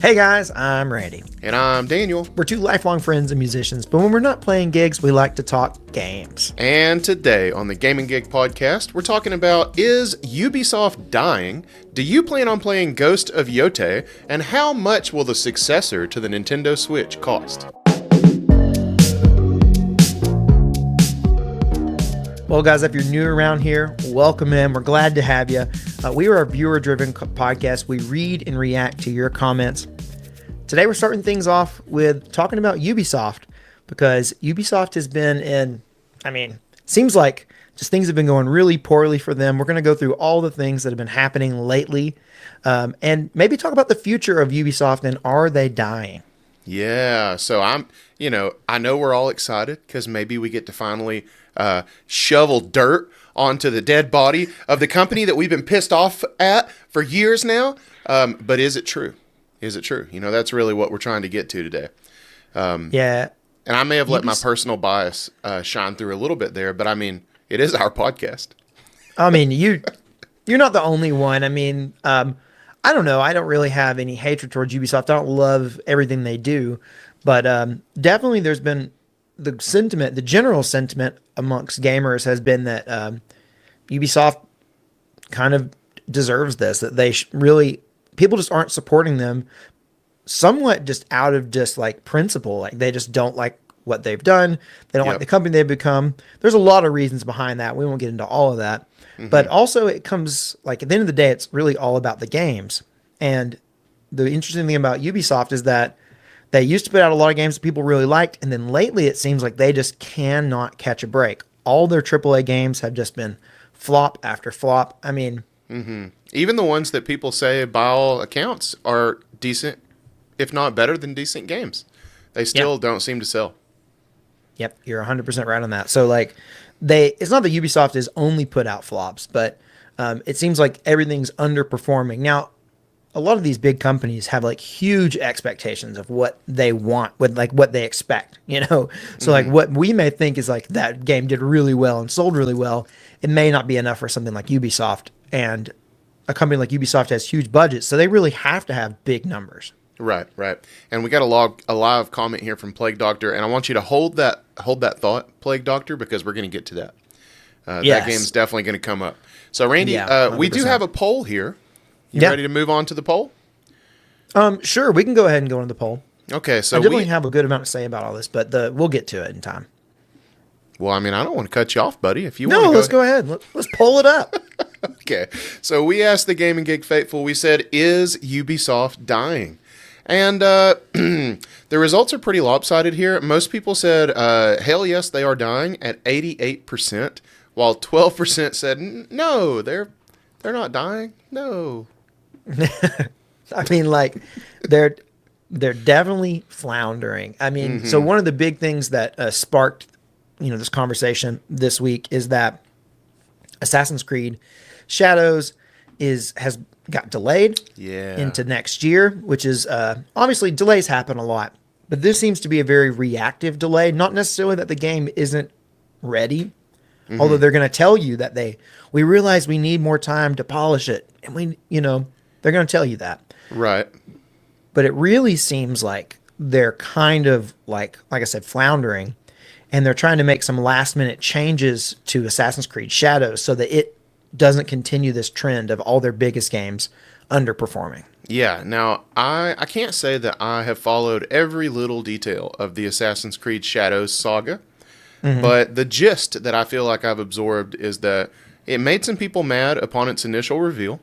Hey guys, I'm Randy. And I'm Daniel. We're two lifelong friends and musicians, but when we're not playing gigs, we like to talk games. And today on the Gaming Gig podcast, we're talking about, is Ubisoft dying? Do you plan on playing Ghost of Yotei? And how much will the successor to the Nintendo Switch cost? Well, guys, if you're new around here, welcome in. We're glad to have you. We are a viewer-driven podcast. We read and react to your comments. Today, we're starting things off with talking about Ubisoft, because Ubisoft has been seems like just things have been going really poorly for them. We're going to go through all the things that have been happening lately, and maybe talk about the future of Ubisoft and are they dying? Yeah, so I know we're all excited because maybe we get to finally shovel dirt onto the dead body of the company that we've been pissed off at for years now. But is it true? Is it true? That's really what we're trying to get to today. Yeah. And I may have let my personal bias shine through a little bit there, but it is our podcast. You're not the only one. I don't know. I don't really have any hatred towards Ubisoft. I don't love everything they do, but definitely there's been the general sentiment amongst gamers has been that Ubisoft kind of deserves this, that they people just aren't supporting them somewhat just out of just like principle. Like they just don't like what they've done. They don't like the company they've become. There's a lot of reasons behind that. We won't get into all of that. But also it comes like at the end of the day, it's really all about the games. And the interesting thing about Ubisoft is that they used to put out a lot of games that people really liked. And then lately it seems like they just cannot catch a break. All their AAA games have just been flop after flop. Even the ones that people say by all accounts are decent, if not better than decent games, they still don't seem to sell. Yep, you're 100% right on that. So like it's not that Ubisoft has only put out flops, but it seems like everything's underperforming. Now, a lot of these big companies have like huge expectations of what they want, with like what they expect, So like what we may think is like that game did really well and sold really well, it may not be enough for something like Ubisoft. And a company like Ubisoft has huge budgets, so they really have to have big numbers. Right. And we got a live comment here from Plague Doctor, and I want you to hold that thought, Plague Doctor, because we're going to get to that. That game's definitely going to come up. So, Randy, we do have a poll here. You ready to move on to the poll? Sure, we can go ahead and go into the poll. Okay, so I definitely have a good amount to say about all this, but we'll get to it in time. Well, I don't want to cut you off, buddy. If you want to let's go ahead. Let's pull it up. Okay, so we asked the Gaming Gig Faithful, we said, is Ubisoft dying? And the results are pretty lopsided here. Most people said, hell yes, they are dying at 88%, while 12% said, no, they're not dying. No. They're definitely floundering. So one of the big things that sparked, this conversation this week is that Assassin's Creed Shadows has got delayed into next year, which is obviously delays happen a lot, but this seems to be a very reactive delay. Not necessarily that the game isn't ready, although they're going to tell you that we realize we need more time to polish it, and they're going to tell you that. Right. But it really seems like they're kind of like I said, floundering, and they're trying to make some last minute changes to Assassin's Creed Shadows so that it doesn't continue this trend of all their biggest games underperforming. Yeah. Now, I can't say that I have followed every little detail of the Assassin's Creed Shadows saga, but the gist that I feel like I've absorbed is that it made some people mad upon its initial reveal.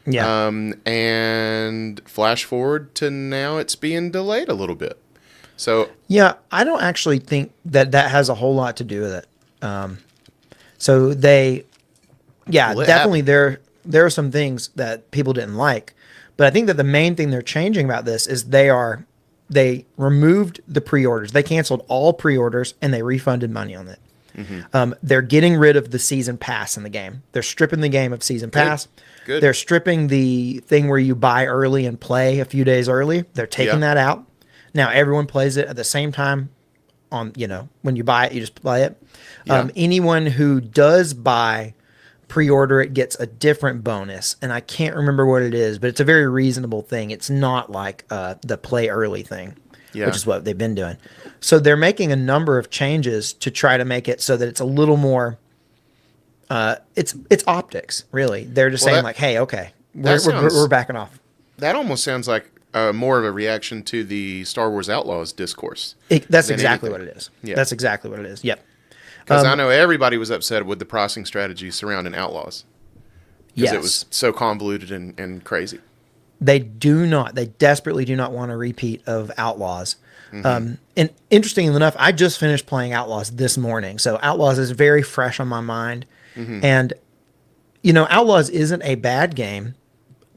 Yeah. And flash forward to now, it's being delayed a little bit. So yeah, I don't actually think that has a whole lot to do with it. Definitely there are some things that people didn't like, but I think that the main thing they're changing about this is they removed the pre-orders. They canceled all pre-orders and they refunded money on it. They're getting rid of the season pass in the game. They're stripping the game of season pass. Good. They're stripping the thing where you buy early and play a few days early. They're taking that out. Now everyone plays it at the same time. When you buy it, you just play it. Anyone who does buy pre-order it gets a different bonus, and I can't remember what it is, but it's a very reasonable thing. It's not like the play early thing, which Yeah. is what they've been doing. So they're making a number of changes to try to make it so that it's a little more. It's optics, really. They're just Well, saying like, hey, okay, that we're sounds backing off. that almost sounds like more of a reaction to the Star Wars Outlaws discourse That's than exactly anything. what it is. Yeah. That's exactly what it is. Yep. Because I know everybody was upset with the pricing strategy surrounding Outlaws because it was Yes. so convoluted and crazy. They desperately do not want a repeat of Outlaws. And interestingly enough, I just finished playing Outlaws this morning. So Outlaws is very fresh on my mind. And, Outlaws isn't a bad game,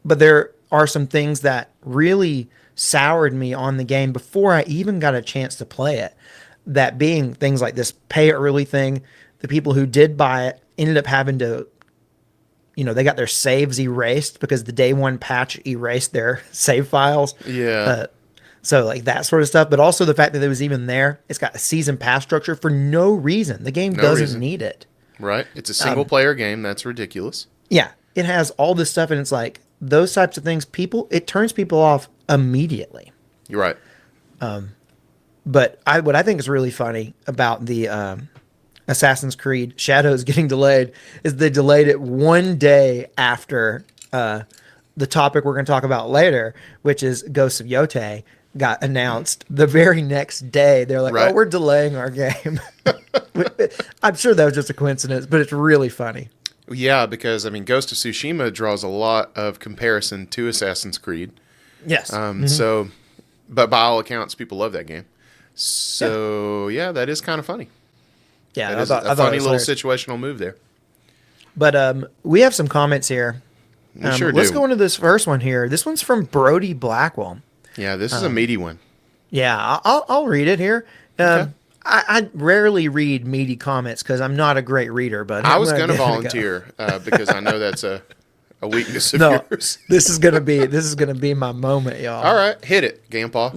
but there are some things that really soured me on the game before I even got a chance to play it. That being things like this pay early thing. The people who did buy it ended up having to, they got their saves erased because the day one patch erased their save files. Yeah. So like that sort of stuff, but also the fact that it was even there. It's got a season pass structure for no reason. The game No doesn't reason. need it. Right? It's a single player game. That's ridiculous. Yeah, it has all this stuff, and it's like those types of things. It turns people off immediately. You're right. But what I think is really funny about the Assassin's Creed Shadows getting delayed is they delayed it one day after the topic we're going to talk about later, which is Ghost of Yotei, got announced. The very next day, they're like, Right. "Oh, we're delaying our game." I'm sure that was just a coincidence, but it's really funny. Yeah, because I mean, Ghost of Tsushima draws a lot of comparison to Assassin's Creed. Yes. So, but by all accounts, people love that game. So yeah, that is kind of funny. Yeah, That I is thought a it funny was little hilarious. situational move there. But we have some comments here. We sure Let's do. go into this first one here. This one's from Brody Blackwell. Yeah, this is a meaty one. Yeah, I'll read it here. Okay. I rarely read meaty comments because I'm not a great reader. But I I'm was going to give it a go. volunteer because I know that's a weakness of No, yours. this is gonna be my moment, y'all. All right, hit it, Gampaw.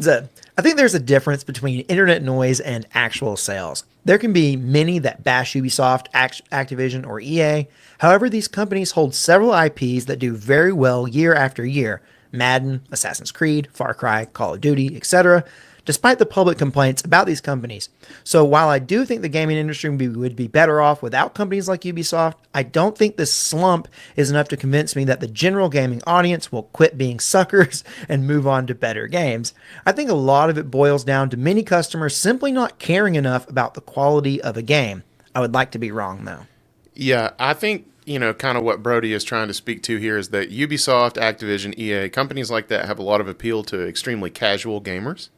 I think there's a difference between internet noise and actual sales. There can be many that bash Ubisoft, Activision, or EA. However, these companies hold several IPs that do very well year after year. Madden, Assassin's Creed, Far Cry, Call of Duty, etc., despite the public complaints about these companies. So while I do think the gaming industry would be better off without companies like Ubisoft, I don't think this slump is enough to convince me that the general gaming audience will quit being suckers and move on to better games. I think a lot of it boils down to many customers simply not caring enough about the quality of a game. I would like to be wrong, though. Yeah, I think, kind of what Brody is trying to speak to here is that Ubisoft, Activision, EA, companies like that have a lot of appeal to extremely casual gamers.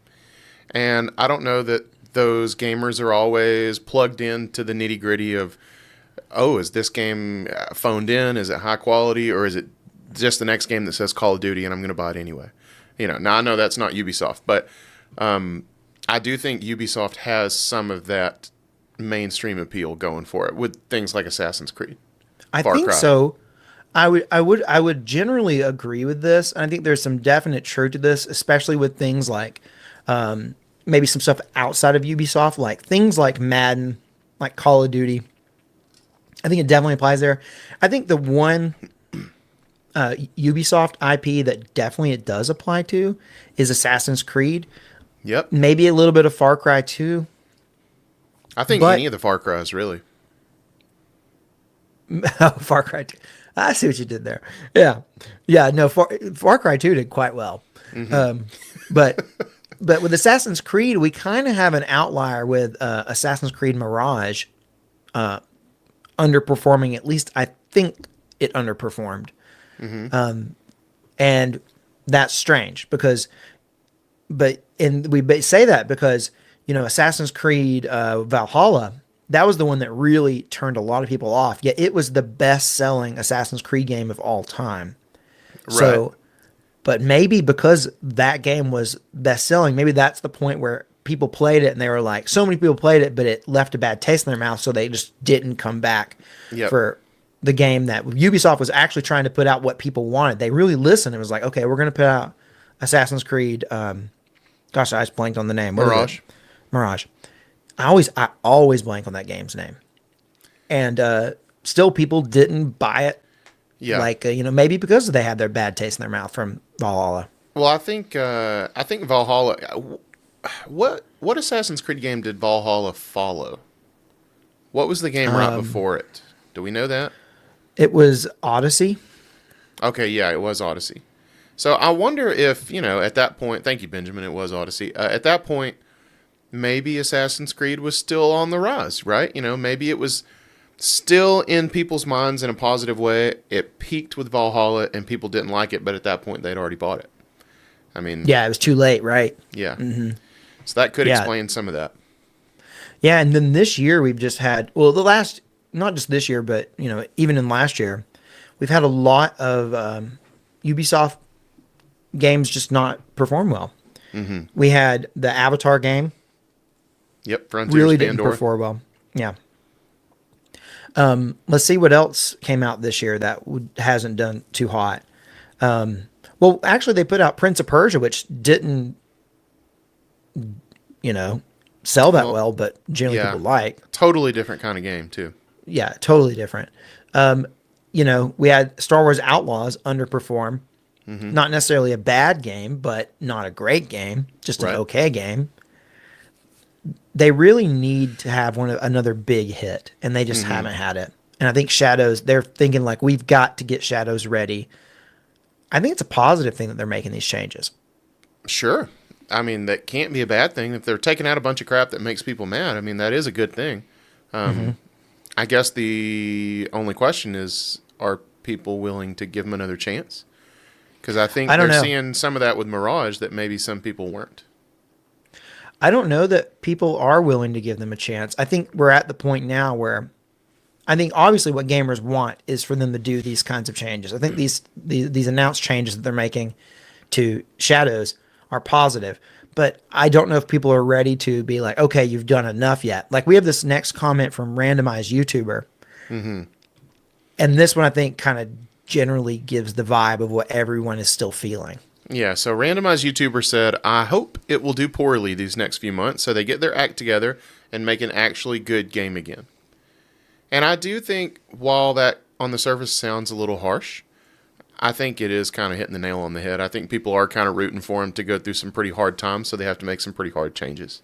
And I don't know that those gamers are always plugged into the nitty gritty of, oh, is this game phoned in? Is it high quality? Or is it just the next game that says Call of Duty and I'm going to buy it anyway? Now I know that's not Ubisoft, but I do think Ubisoft has some of that mainstream appeal going for it with things like Assassin's Creed. I Far think Cry. so. I would generally agree with this. And I think there's some definite truth to this, especially with things like maybe some stuff outside of Ubisoft, like things like Madden, like Call of Duty. I think it definitely applies there. I think the one Ubisoft IP that definitely it does apply to is Assassin's Creed. Yep. Maybe a little bit of Far Cry 2. I think But- any of the Far Cries, really. Far Cry 2. I see what you did there. Yeah. Yeah, no, Far Cry 2 did quite well. But with Assassin's Creed, we kind of have an outlier with Assassin's Creed Mirage underperforming. At least I think it underperformed. And that's strange because, we say that because, Assassin's Creed Valhalla, that was the one that really turned a lot of people off. Yet it was the best-selling Assassin's Creed game of all time. So, Right. but maybe because that game was best-selling, maybe that's the point where people played it and they were like, so many people played it, but it left a bad taste in their mouth, so they just didn't come back Yep. for the game that Ubisoft was actually trying to put out what people wanted. They really listened and was like, okay, we're going to put out Assassin's Creed. Gosh, I just blanked on the name. What is Mirage. it? Mirage. I always blank on that game's name. And still people didn't buy it. Yeah. Like maybe because they had their bad taste in their mouth from Valhalla. Well, I think Valhalla. What Assassin's Creed game did Valhalla follow? What was the game right before it? Do we know that? It was Odyssey. Okay, yeah, it was Odyssey. So I wonder if, at that point, thank you, Benjamin, it was Odyssey. At that point, maybe Assassin's Creed was still on the rise, right? Maybe it was still in people's minds in a positive way. It peaked with Valhalla and people didn't like it, but at that point, they'd already bought it. I mean, Yeah, it was too late, right? yeah. So that could Yeah. explain some of that. Yeah, and then this year we've just had, well, not just this year, but even in last year, we've had a lot of Ubisoft games just not perform well. We had the Avatar game, Yep, Frontiers really didn't Pandora. perform well. Yeah. Let's see what else came out this year that hasn't done too hot. Well, actually, they put out Prince of Persia, which didn't, sell that well, but generally Yeah. people like. Totally different kind of game, too. Yeah, totally different. We had Star Wars Outlaws underperform. Not necessarily a bad game, but not a great game, just an Right. okay game. They really need to have another big hit, and they just haven't had it. And I think Shadows, they're thinking like, we've got to get Shadows ready. I think it's a positive thing that they're making these changes. Sure. I mean, that can't be a bad thing. If they're taking out a bunch of crap that makes people mad, I mean, that is a good thing. I guess the only question is, are people willing to give them another chance? Because I think I don't they're know. seeing some of that with Mirage that maybe some people weren't. I don't know that people are willing to give them a chance. I think we're at the point now where I think obviously what gamers want is for them to do these kinds of changes. I think these announced changes that they're making to Shadows are positive, but I don't know if people are ready to be like, okay, you've done enough yet. Like we have this next comment from randomized YouTuber, and this one I think kind of generally gives the vibe of what everyone is still feeling. Yeah, so randomized YouTuber said, I hope it will do poorly these next few months so they get their act together and make an actually good game again. And I do think, while that on the surface sounds a little harsh, I think it is kind of hitting the nail on the head. I think people are kind of rooting for him to go through some pretty hard times, so they have to make some pretty hard changes.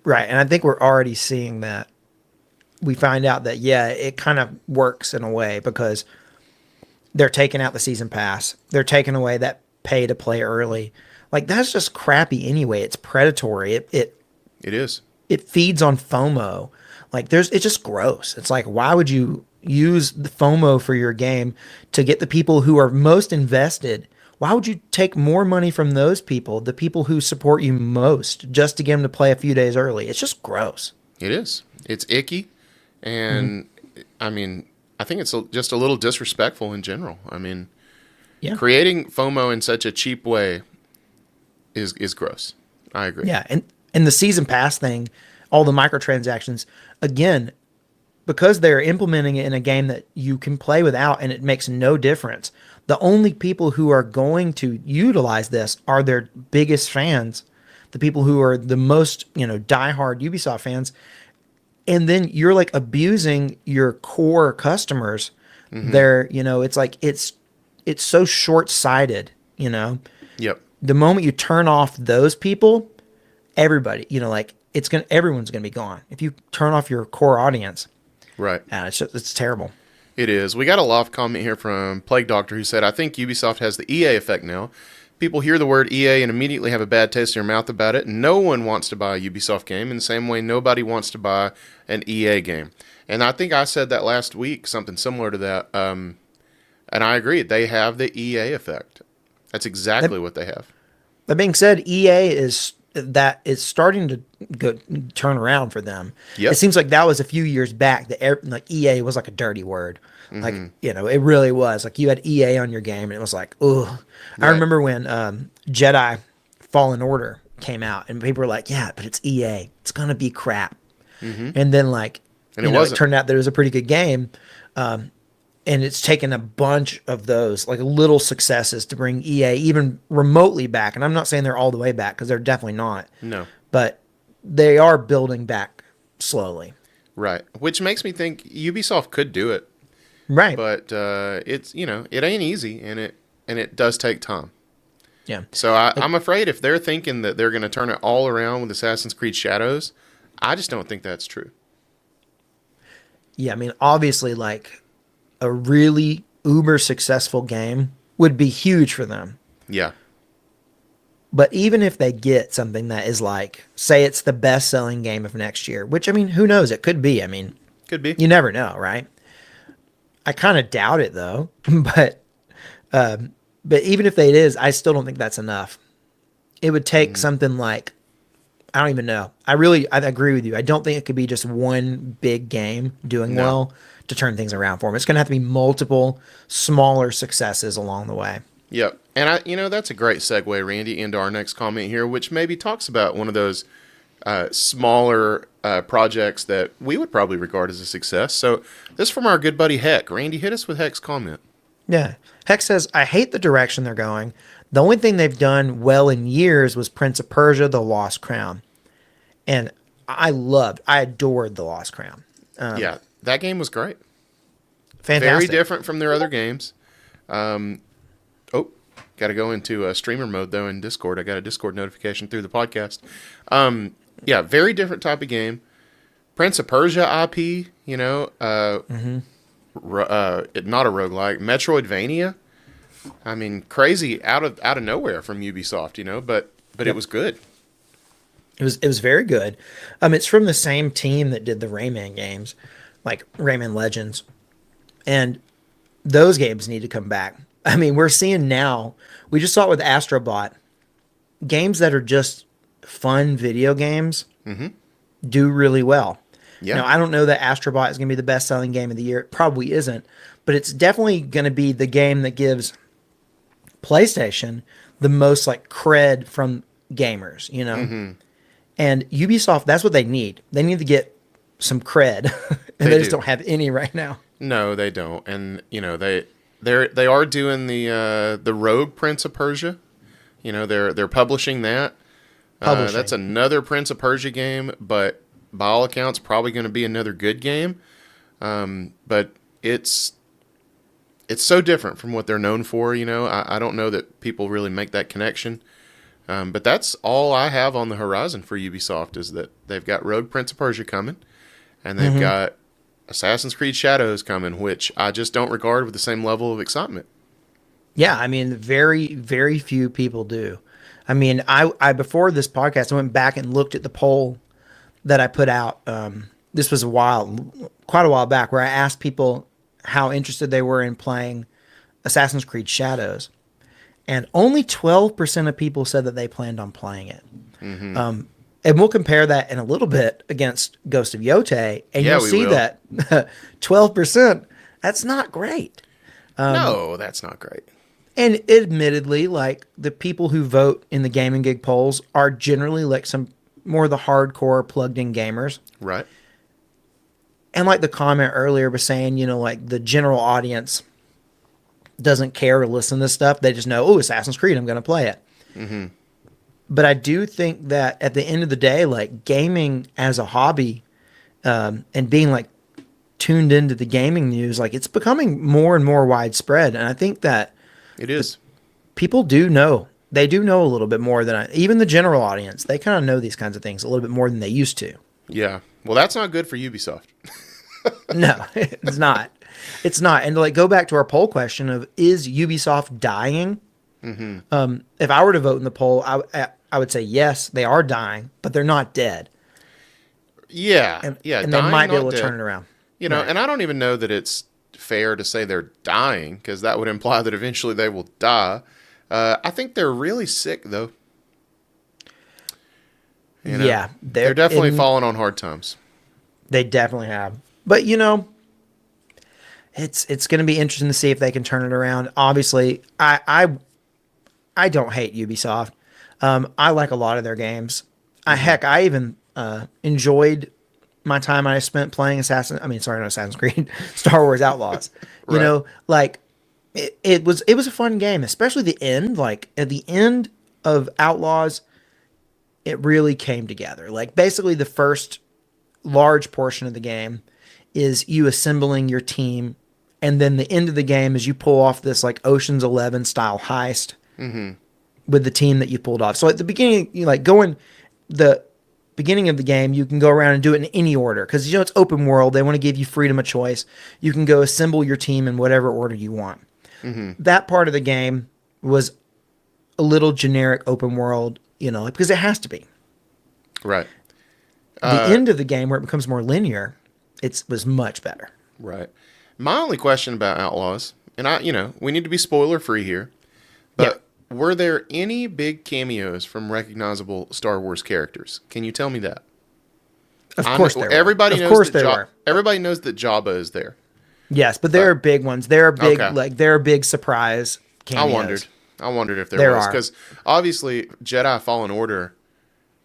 Right. And I think we're already seeing that. We find out that, yeah, it kind of works in a way because they're taking out the season pass. They're taking away that pay to play early. Like that's just crappy anyway. It's predatory. It is. it feeds on FOMO. Like it's just gross. It's like, why would you use the FOMO for your game to get the people who are most invested? Why would you take more money from those people, the people who support you most, just to get them to play a few days early? It's just gross. It is. It's icky. And I mean, I think it's just a little disrespectful in general. I mean, Yeah. creating FOMO in such a cheap way is gross. I agree. Yeah. And the season pass thing, all the microtransactions, again, because they're implementing it in a game that you can play without and it makes no difference. The only people who are going to utilize this are their biggest fans, the people who are the most, diehard Ubisoft fans. And then you're like abusing your core customers. They're, it's like it's so short-sighted, Yep. The moment you turn off those people, everybody, everyone's gonna be gone. If you turn off your core audience, Right. it's terrible. It is. We got a loft comment here from Plague Doctor who said, I think Ubisoft has the EA effect now. People hear the word EA and immediately have a bad taste in their mouth about it. No one wants to buy a Ubisoft game in the same way nobody wants to buy an EA game. And I think I said that last week, something similar to that. And I agree. They have the EA effect. That's exactly what they have. That being said, EA is starting to turn around for them. Yep. It seems like that was a few years back. Like EA was like a dirty word. Like, it really was. Like you had EA on your game and it was like, ugh. I Right. remember when Jedi Fallen Order came out and people were like, yeah, but it's EA. It's going to be crap. And then And it it wasn't. turned out that it was a pretty good game. And it's taken a bunch of those like little successes to bring EA even remotely back. And I'm not saying they're all the way back because they're definitely not. No. But they are building back slowly. Right. Which makes me think Ubisoft could do it, Right. but it's it ain't easy, and it does take time. Yeah. So Like, I'm afraid if they're thinking that they're going to turn it all around with Assassin's Creed Shadows, I just don't think that's true. yeah, I mean, obviously, like a really uber successful game would be huge for them. Yeah. But even if they get something that is like, say it's the best selling game of next year, which I mean, who knows? It could be. I mean, Could be. you never know, right? I kind of doubt it though. But but even if it is, I still don't think that's enough. It would take Mm, something like I don't even know. I agree with you. I don't think it could be just one big game doing no. well to turn things around for them. It's going to have to be multiple smaller successes along the way. Yep. And that's a great segue, Randy, into our next comment here, which maybe talks about one of those smaller projects that we would probably regard as a success. So this is from our good buddy Heck. Randy, hit us with Heck's comment. Yeah. Heck says, I hate the direction they're going. The only thing they've done well in years was Prince of Persia, The Lost Crown. And I adored The Lost Crown. Yeah, that game was great. Very Fantastic. different from their other games. Oh, got to go into streamer mode though in Discord. I got a Discord notification through the podcast. Yeah, very different type of game. Prince of Persia IP, not a roguelike. Metroidvania. I mean, crazy out of nowhere from Ubisoft, but it Yep. was good. It was very good. It's from the same team that did the Rayman games, like Rayman Legends. And those games need to come back. I mean, we're seeing now, we just saw it with Astrobot. Games that are just fun video games do really well. Yeah, Now, I don't know that Astrobot is going to be the best selling game of the year. It probably isn't, but it's definitely going to be the game that gives PlayStation the most like cred from gamers. And Ubisoft, that's what they need. They need to get some cred, and they they just do. don't have any right now. No, they don't, and they are doing the Rogue Prince of Persia. They're publishing that. That's Publishing. another Prince of Persia game, but by all accounts, probably going to be another good game. But it's so different from what they're known for. I don't know that people really make that connection. But that's all I have on the horizon for Ubisoft is that they've got Rogue Prince of Persia coming, and they've got Assassin's Creed Shadows coming, which I just don't regard with the same level of excitement. Yeah, I mean, very, very few people do. I mean, I before this podcast, I went back and looked at the poll that I put out. This was quite a while back, where I asked people how interested they were in playing Assassin's Creed Shadows, and only 12% of people said that they planned on playing it. And we'll compare that in a little bit against Ghost of Yotei, and Yeah, you'll we see will. that 12%. That's not great. No, that's not great. And admittedly, like the people who vote in the gaming gig polls are generally like some more of the hardcore plugged in gamers. Right. And like the comment earlier was saying, like the general audience doesn't care or listen to this stuff. They just know, oh, Assassin's Creed, I'm going to play it. But I do think that at the end of the day, like gaming as a hobby and being like tuned into the gaming news, like it's becoming more and more widespread. And I think that It is. people do know. They do know a little bit more than even the general audience. They kind of know these kinds of things a little bit more than they used to. Yeah. Well, that's not good for Ubisoft. No, it's not. It's not. And to like go back to our poll question of is Ubisoft dying? If I were to vote in the poll, I would say yes, they are dying, but they're not dead, Yeah. and Yeah. and they Dying, might be not able to dead. turn it around. Right. And I don't even know that it's fair to say they're dying because that would imply that eventually they will die. I think they're really sick, though. Yeah, They're definitely falling on hard times. They definitely have. But it's going to be interesting to see if they can turn it around. Obviously, I don't hate Ubisoft. I like a lot of their games. Heck, I even enjoyed my time I spent playing not Assassin's Creed, Star Wars Outlaws. You Right. know, like it was a fun game, especially the end. Like at the end of Outlaws, it really came together. Like basically the first large portion of the game is you assembling your team, and then the end of the game is you pull off this like Ocean's 11 style heist with the team that you pulled off. So at the beginning, you like going the beginning of the game, you can go around and do it in any order because you know it's open world. They want to give you freedom of choice. You can go assemble your team in whatever order you want. That part of the game was a little generic open world, you know, because it has to be. Right. The end of the game where it becomes more linear, it was much better. Right. My only question about Outlaws, and we need to be spoiler free here, but were there any big cameos from recognizable Star Wars characters? Can you tell me that? Of course there were. Everybody Of knows course that there were. Everybody knows that Jabba is there. Yes, but there are big ones. There are big, Okay. there are big surprise cameos. I wondered if There was are. because obviously Jedi Fallen Order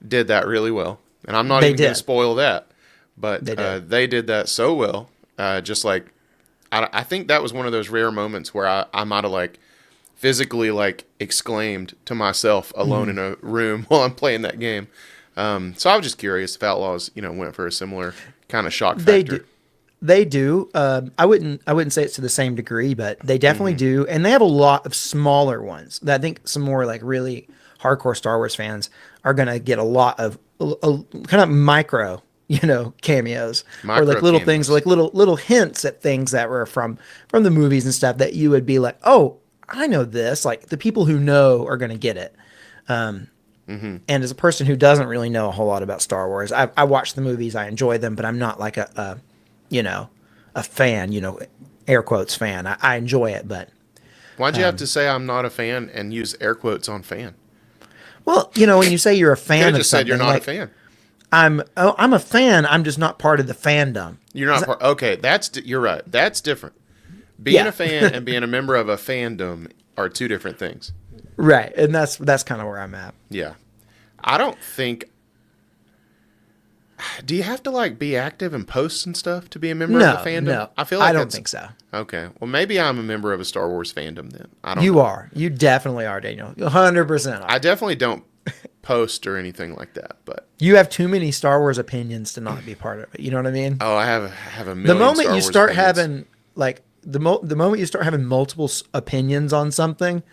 did that really well, and I'm not They even going to did. spoil that, but They did. they did that so well. Just like I think that was one of those rare moments where I might have like physically like exclaimed to myself alone in a room while I'm playing that game. So I was just curious if Outlaws went for a similar kind of shock factor. They do. They do. I wouldn't say it's to the same degree, but they definitely do. And they have a lot of smaller ones that I think some more like really hardcore Star Wars fans are going to get a lot of kind of micro, cameos or like little things, like little hints at things that were from the movies and stuff that you would be like, oh, I know this. Like the people who know are going to get it. And as a person who doesn't really know a whole lot about Star Wars, I watch the movies, I enjoy them, but I'm not like a fan, air quotes fan. I enjoy it, but Why'd you have to say I'm not a fan and use air quotes on fan? well, when you say you're a You could fan have of just said something, you're not like, a fan. I'm a fan. I'm just not part of the fandom. You're not part. Okay, you're right. That's different. Being Yeah. a fan and being a member of a fandom are two different things. Right, and that's kind of where I'm at. Yeah. I don't think. Do you have to like be active and post and stuff to be a member of a fandom? No, I feel like I don't think so. Okay. Well, maybe I'm a member of a Star Wars fandom then. I don't. You know. are. You definitely are, Daniel. 100%. I definitely don't post or anything like that. But You have too many Star Wars opinions to not be part of it. You know what I mean? I have a million. The moment Star you Wars start opinions. having like the moment you start having multiple opinions on something,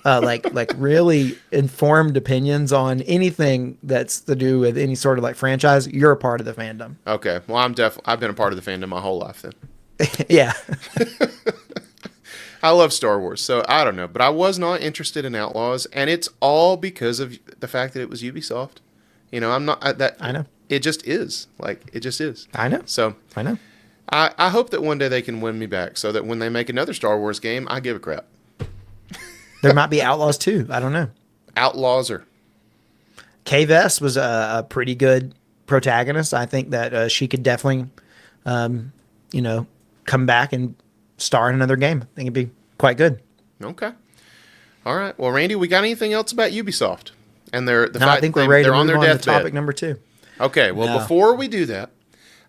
like really informed opinions on anything that's to do with any sort of like franchise, you're a part of the fandom. Okay. Well, I've been a part of the fandom my whole life then. Yeah. I love Star Wars, so I don't know, but I was not interested in Outlaws, and it's all because of the fact that it was Ubisoft. I'm not that. I know. It just is. Like it just is. I know. So I know. I hope that one day they can win me back, so that when they make another Star Wars game, I give a crap. There might be Outlaws too. I don't know. Outlaws are. Kay Vess was a pretty good protagonist. I think that she could definitely, come back and star in another game. I think it'd be quite good. Okay. All right. Well, Randy, we got anything else about Ubisoft? And the No, fact I think we're ready to they're on move their on to deathbed. topic number 2. Okay, well, No. before we do that,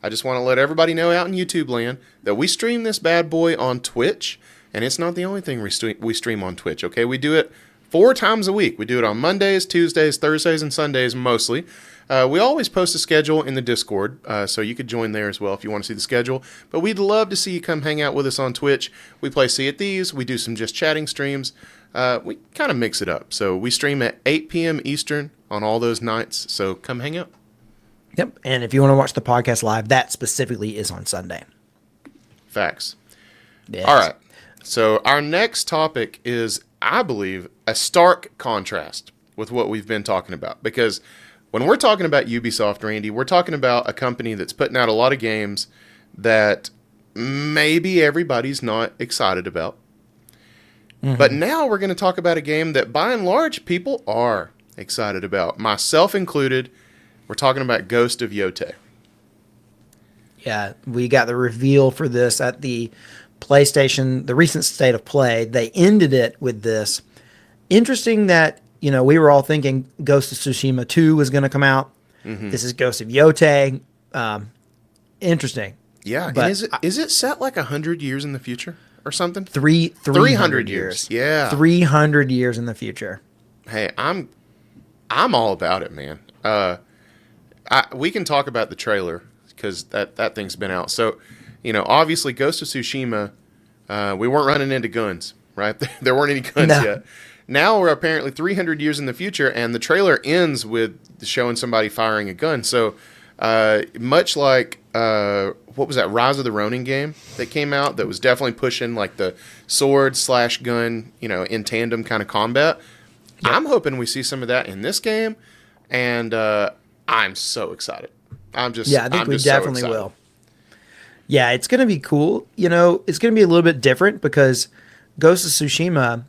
I just want to let everybody know out in YouTube land that we stream this bad boy on Twitch, and it's not the only thing we stream on Twitch, okay? We do it 4 times a week. We do it on Mondays, Tuesdays, Thursdays, and Sundays mostly. We always post a schedule in the Discord, so you could join there as well if you want to see the schedule. But we'd love to see you come hang out with us on Twitch. We play Sea at Thieves. We do some just chatting streams. We kind of mix it up. So we stream at 8 p.m. Eastern on all those nights, so come hang out. Yep. And if you want to watch the podcast live, that specifically is on Sunday. Facts. Yes. All right. So our next topic is, I believe, a stark contrast with what we've been talking about. Because when we're talking about Ubisoft, Randy, we're talking about a company that's putting out a lot of games that maybe everybody's not excited about. But now we're going to talk about a game that by and large people are excited about, myself included. We're talking about Ghost of Yotei. Yeah, we got the reveal for this at the PlayStation, the recent State of Play. They ended it with this. Interesting that, we were all thinking Ghost of Tsushima 2 was going to come out. This is Ghost of Yotei. Interesting. Yeah, But and is it set like 100 years in the future or something? 300 years. Yeah. 300 years in the future. Hey, I'm all about it, man. We can talk about the trailer because that thing's been out. So, obviously Ghost of Tsushima, we weren't running into guns, right? There weren't any guns No. yet. Now we're apparently 300 years in the future, and the trailer ends with showing somebody firing a gun. So, much like what was that Rise of the Ronin game that came out that was definitely pushing like the sword/gun, in tandem kind of combat. Yep. I'm hoping we see some of that in this game, and I'm so excited. Yeah, I think I'm we just so definitely excited. will. Yeah, it's going to be cool. It's going to be a little bit different because Ghost of Tsushima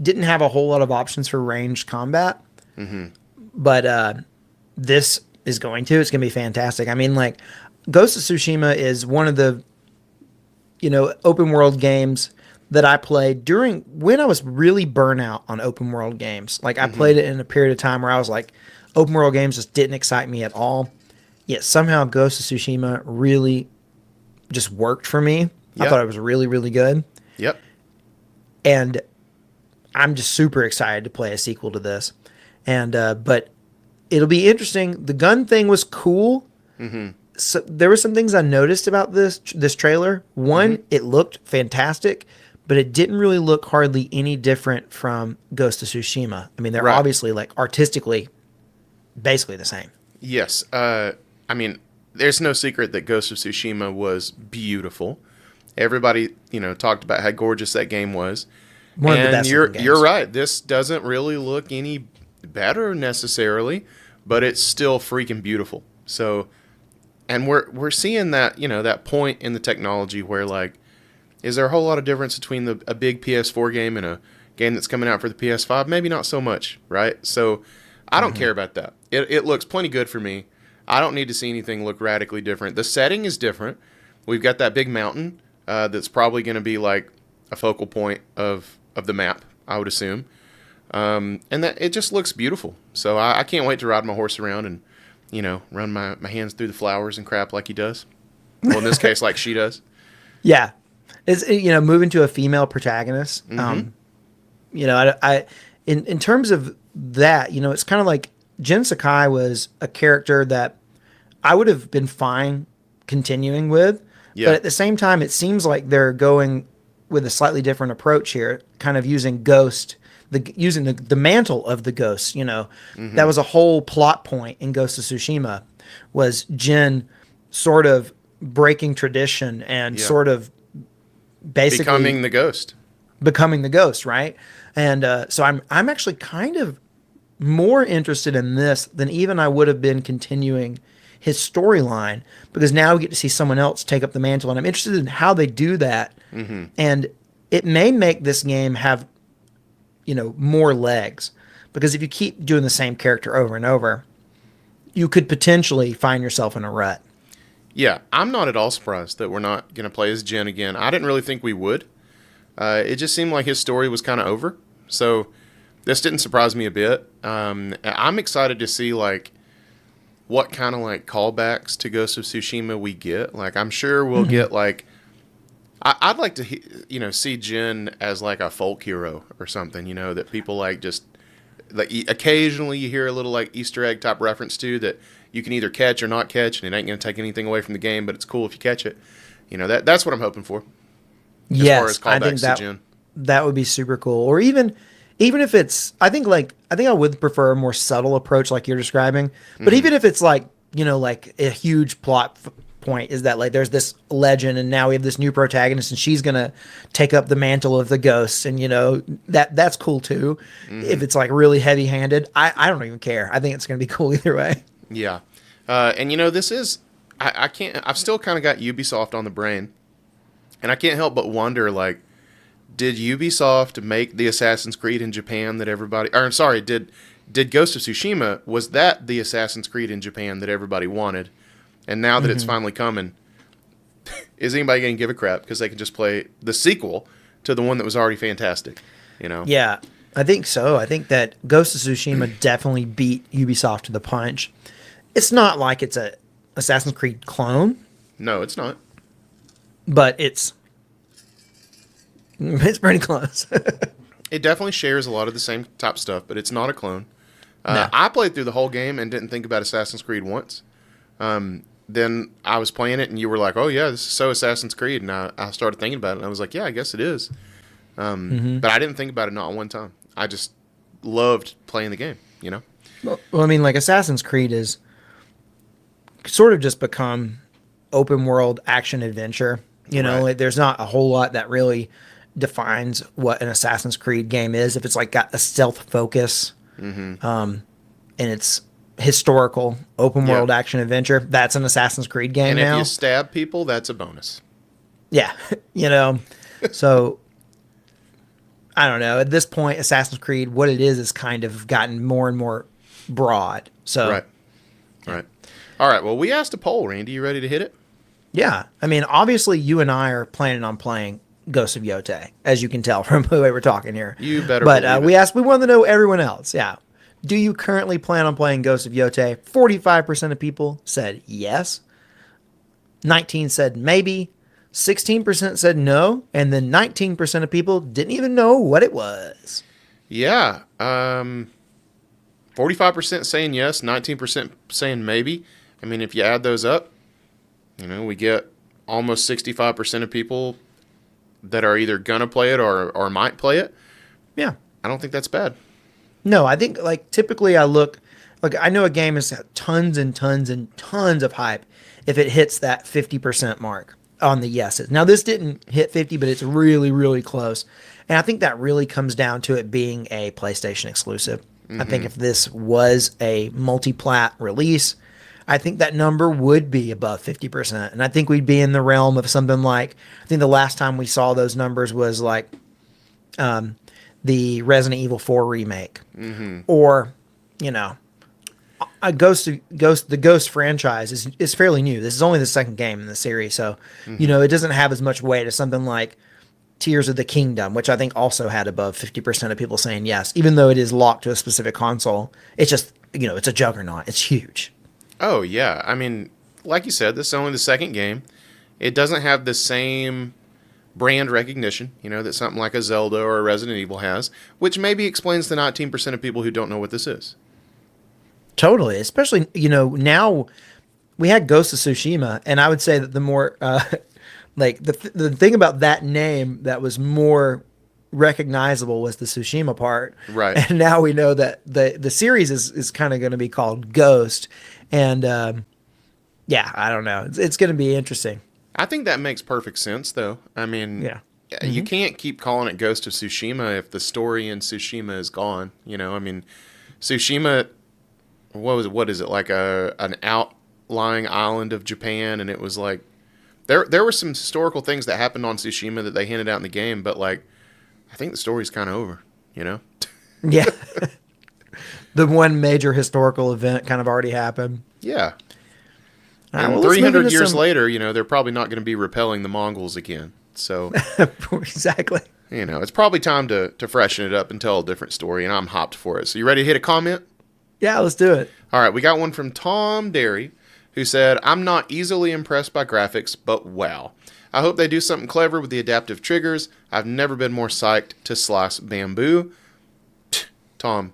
didn't have a whole lot of options for ranged combat. But this is going to. It's going to be fantastic. I mean, like, Ghost of Tsushima is one of the, open world games that I played during when I was really burnout on open world games. Like, I played it in a period of time where I was like, open world games just didn't excite me at all. Yet somehow Ghost of Tsushima really just worked for me. I Yeah. thought it was really, really good. Yep. And I'm just super excited to play a sequel to this. And but it'll be interesting. The gun thing was cool. So there were some things I noticed about this trailer. One, it looked fantastic, but it didn't really look hardly any different from Ghost of Tsushima. I mean, they're Right. obviously like artistically basically the same. Yes. I mean, there's no secret that Ghost of Tsushima was beautiful. Everybody, talked about how gorgeous that game was. One of the And best looking games. you're right. This doesn't really look any better necessarily, but it's still freaking beautiful. So, and we're seeing that, that point in the technology where, like, is there a whole lot of difference between a big PS4 game and a game that's coming out for the PS5? Maybe not so much, right? So I don't care about that. It looks plenty good for me. I don't need to see anything look radically different. The setting is different. We've got that big mountain that's probably going to be like a focal point of the map, I would assume. And that it just looks beautiful. So I can't wait to ride my horse around and, run my hands through the flowers and crap like he does. Well, in this case, like she does. Yeah. It's, moving to a female protagonist. I in terms of that, it's kind of like Jin Sakai was a character that I would have been fine continuing with. Yeah. But at the same time, it seems like they're going with a slightly different approach here, kind of using using the mantle of the ghost. That was a whole plot point in Ghost of Tsushima, was Jin sort of breaking tradition and Yeah. sort of basically becoming the ghost. right? And so I'm actually kind of more interested in this than even I would have been continuing his storyline, because now we get to see someone else take up the mantle, and I'm interested in how they do that. And it may make this game have more legs, because if you keep doing the same character over and over, you could potentially find yourself in a rut. Yeah, I'm not at all surprised that we're not going to play as Jin again. I didn't really think we would. It just seemed like his story was kind of over. So this didn't surprise me a bit. I'm excited to see like what kind of like callbacks to Ghost of Tsushima we get. Like, I'm sure we'll get like I'd like to see Jin as like a folk hero or something. That people like just like occasionally you hear a little like Easter egg type reference to that you can either catch or not catch, and it ain't going to take anything away from the game, but it's cool if you catch it. That's what I'm hoping for. As far as I think callbacks to Jin. that would be super cool. Or even if it's, I think I would prefer a more subtle approach like you're describing. But even if it's like like a huge plot point is that like there's this legend and now we have this new protagonist and she's gonna take up the mantle of the ghosts, and that's cool too. If it's like really heavy handed, I don't even care. I think it's gonna be cool either way. Yeah. And this is, I can't, I've still kind of got Ubisoft on the brain, and I can't help but wonder, like, did Ubisoft make the Assassin's Creed in Japan that everybody, or I'm sorry, did Ghost of Tsushima, was that the Assassin's Creed in Japan that everybody wanted? And now that it's finally coming, is anybody going to give a crap because they can just play the sequel to the one that was already fantastic? Yeah, I think so. I think that Ghost of Tsushima definitely beat Ubisoft to the punch. It's not like it's a Assassin's Creed clone, No, it's not. but it's pretty close. It definitely shares a lot of the same type stuff, but it's not a clone. No. I played through the whole game and didn't think about Assassin's Creed once. then I was playing it, and you were like, "Oh yeah, this is so Assassin's Creed," and I started thinking about it, and I was like, "Yeah, I guess it is." Hmm. But I didn't think about it not one time. I just loved playing the game. Well, I mean, like Assassin's Creed is sort of just become open world action adventure. Right. There's not a whole lot that really defines what an Assassin's Creed game is. If it's like got a stealth focus, Mm-hmm. and it's historical open Yeah. world action adventure, that's an Assassin's Creed game And if you now. stab people, that's a bonus. Yeah, you know. So I don't know. At this point, Assassin's Creed, what it is kind of gotten more and more broad. So Right. Right. All right. Well, we asked a poll, Randy. You ready to hit it? yeah, I mean, obviously, you and I are planning on playing Ghost of Yotei, as you can tell from the way we're talking here. You better But believe it. we wanted to know everyone else. Yeah. Do you currently plan on playing Ghost of Yotei? 45% of people said yes. 19 said maybe. 16% said no. And then 19% of people didn't even know what it was. Yeah. 45% saying yes, 19% saying maybe. I mean, if you add those up, we get almost 65% of people that are either gonna play it or might play it. Yeah. I don't think that's bad. No, I think like typically I look like I know a game has tons and tons and tons of hype if it hits that 50% mark on the yeses. Now this didn't hit 50, but it's really, really close. And I think that really comes down to it being a PlayStation exclusive. I think if this was a multi-plat release, I think that number would be above 50%. And I think we'd be in the realm of something like, I think the last time we saw those numbers was like the Resident Evil 4 remake, or you know, a the Ghost franchise is fairly new. This is only the second game in the series, so it doesn't have as much weight as something like Tears of the Kingdom, which I think also had above 50% of people saying yes, even though it is locked to a specific console. It's just it's a juggernaut. It's huge. Oh, yeah. I mean, like you said, this is only the second game. It doesn't have the same brand recognition, that something like a Zelda or a Resident Evil has, which maybe explains the 19% of people who don't know what this is. Totally, especially now we had Ghost of Tsushima, and I would say that the more like the thing about that name that was more recognizable was the Tsushima part, Right. and now we know that the series is kind of going to be called Ghost, and yeah, I don't know, it's going to be interesting. I think that makes perfect sense, though. I mean, Yeah. you can't keep calling it Ghost of Tsushima if the story in Tsushima is gone. I mean, Tsushima, what is it, like an outlying island of Japan, and it was like there were some historical things that happened on Tsushima that they hinted out in the game, but like I think the story's kind of over. Yeah. The one major historical event kind of already happened. Yeah. All right, And well, let's move 300 into years some later, they're probably not going to be repelling the Mongols again. So, exactly. it's probably time to freshen it up and tell a different story, and I'm hopped for it. So, you ready to hit a comment? Yeah, let's do it. All right, we got one from Tom Derry, who said, I'm not easily impressed by graphics, but wow. I hope they do something clever with the adaptive triggers. I've never been more psyched to slice bamboo. Tom,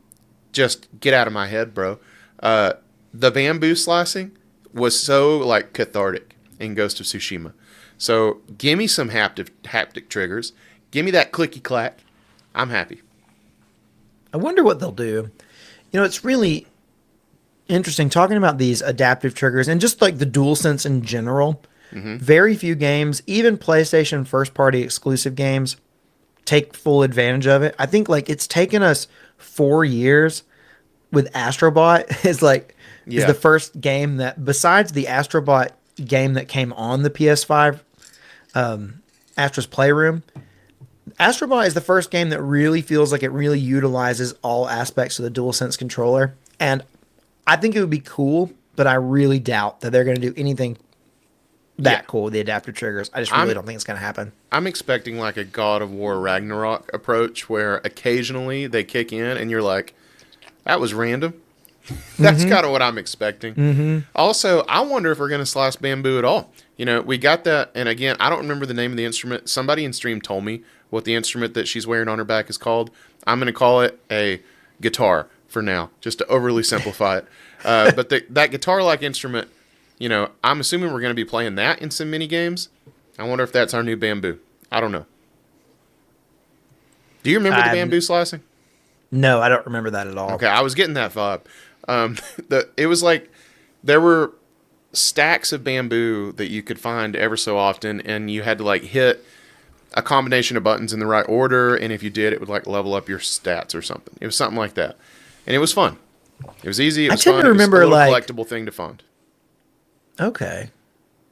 just get out of my head, bro. The bamboo slicing was so like cathartic in Ghost of Tsushima. So give me some haptic triggers. Give me that clicky clack. I'm happy. I wonder what they'll do. It's really interesting talking about these adaptive triggers and just like the DualSense in general. Very few games, even PlayStation first party exclusive games, take full advantage of it. I think like it's taken us 4 years with Astrobot is the first game that, besides the Astrobot game that came on the PS5, Astra's Playroom, Astrobot is the first game that really feels like it really utilizes all aspects of the DualSense controller. And I think it would be cool, but I really doubt that they're going to do anything that cool with the adaptive triggers. I just really don't think it's going to happen. I'm expecting like a God of War Ragnarok approach where occasionally they kick in and you're like, that was random. That's kind of what I'm expecting. Also, I wonder if we're going to slice bamboo at all. We got that, and again, I don't remember the name of the instrument. Somebody in stream told me what the instrument that she's wearing on her back is called. I'm going to call it a guitar for now, just to overly simplify it. But that guitar-like instrument I'm assuming we're going to be playing that in some mini games. I wonder if that's our new bamboo. I don't know. Do you remember the I bamboo slicing? No, I don't remember that at all. Okay, I was getting that vibe. It was like there were stacks of bamboo that you could find ever so often, and you had to like hit a combination of buttons in the right order, and if you did, it would like level up your stats or something. It was something like that, and it was fun. It was easy. It was tend fun. to It was a remember, little like, collectible thing to find. Okay.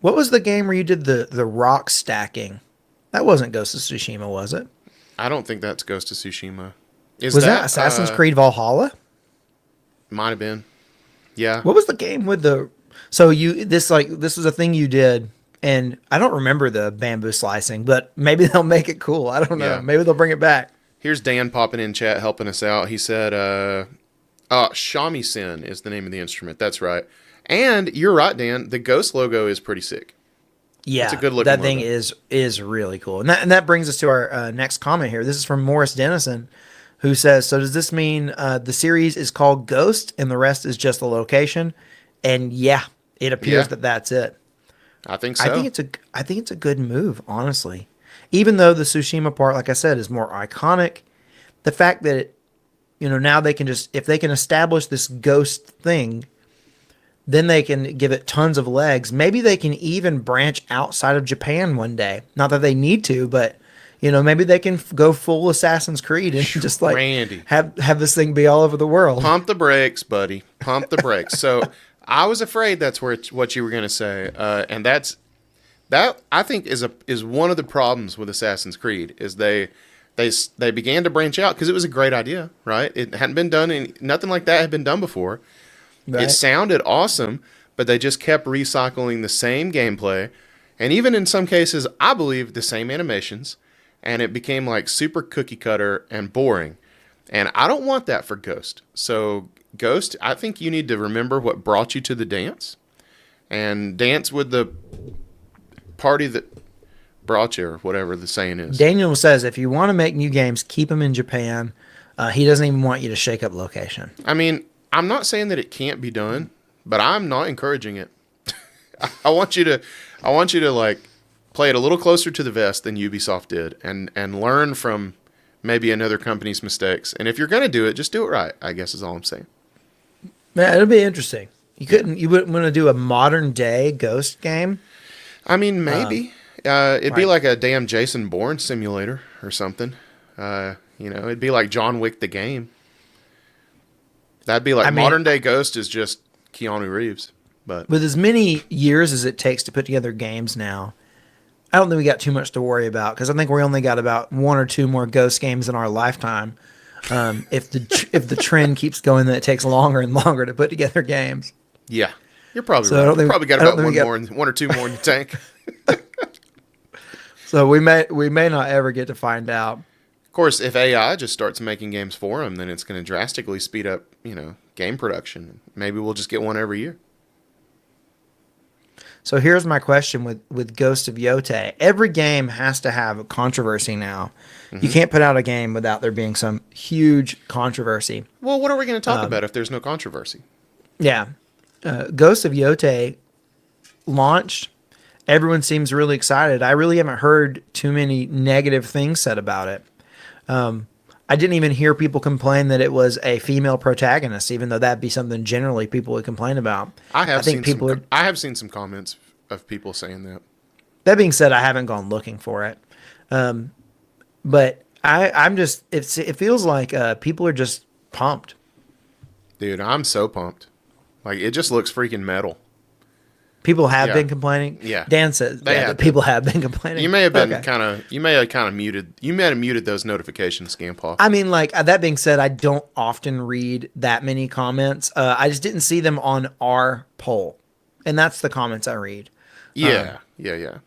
What was the game where you did the rock stacking? That wasn't Ghost of Tsushima, was it? I don't think that's Ghost of Tsushima. Is Was that Assassin's Creed Valhalla? Might have been. Yeah. What was the game with the So this was a thing you did, and I don't remember the bamboo slicing, but maybe they'll make it cool. I don't know. Yeah. Maybe they'll bring it back. Here's Dan popping in chat helping us out. He said, shamisen is the name of the instrument. That's right. And you're right, Dan. The Ghost logo is pretty sick. Yeah, It's a good looking that thing logo. is really cool, and that brings us to our next comment here. This is from Morris Dennison, who says, "So does this mean the series is called Ghost, and the rest is just the location?" And yeah, it appears Yeah. that that's it. I think so. I think it's a good move, honestly. Even though the Tsushima part, like I said, is more iconic, the fact that now they can just, if they can establish this Ghost thing, then they can give it tons of legs. Maybe they can even branch outside of Japan one day. Not that they need to, but maybe they can go full Assassin's Creed and just like Randy. have this thing be all over the world. Pump the brakes, buddy. Pump the brakes. So I was afraid that's what you were going to say, and that I think is one of the problems with Assassin's Creed is they began to branch out because it was a great idea, right? It hadn't been done, nothing like that had been done before. Right? It sounded awesome, but they just kept recycling the same gameplay, and even in some cases, I believe the same animations, and it became like super cookie cutter and boring. And I don't want that for Ghost. So Ghost, I think you need to remember what brought you to the dance, and dance with the party that brought you, or whatever the saying is. Daniel says if you want to make new games, keep them in Japan. He doesn't even want you to shake up location. I mean, I'm not saying that it can't be done, but I'm not encouraging it. I want you to like play it a little closer to the vest than Ubisoft did, and learn from maybe another company's mistakes. And if you're gonna do it, just do it right, I guess is all I'm saying. Man, it'll be interesting. You wouldn't want to do a modern day Ghost game? I mean, maybe it'd be like a damn Jason Bourne simulator or something. It'd be like John Wick the game. That'd be like modern day Ghost is just Keanu Reeves. But with as many years as it takes to put together games now, I don't think we got too much to worry about, because I think we only got about one or two more Ghost games in our lifetime. If the trend keeps going, then it takes longer and longer to put together games. Yeah, you're probably So right. Probably got about one or two more in the tank. So we may not ever get to find out. Of course, if AI just starts making games for them, then it's going to drastically speed up, game production. Maybe we'll just get one every year. So here's my question with Ghost of Yotei. Every game has to have a controversy now. Mm-hmm. You can't put out a game without there being some huge controversy. Well, what are we going to talk about if there's no controversy? Yeah. Ghost of Yotei launched. Everyone seems really excited. I really haven't heard too many negative things said about it. I didn't even hear people complain that it was a female protagonist, even though that'd be something generally people would complain about. I have seen some comments of people saying that. That being said, I haven't gone looking for it. But I'm just, it feels like people are just pumped. Dude, I'm so pumped. Like, it just looks freaking metal. People have been complaining. Yeah, Dan says people have been complaining. You may have been You may have muted those notifications, Scampaw. I mean, like, that being said, I don't often read that many comments. I just didn't see them on our poll, and that's the comments I read. Yeah.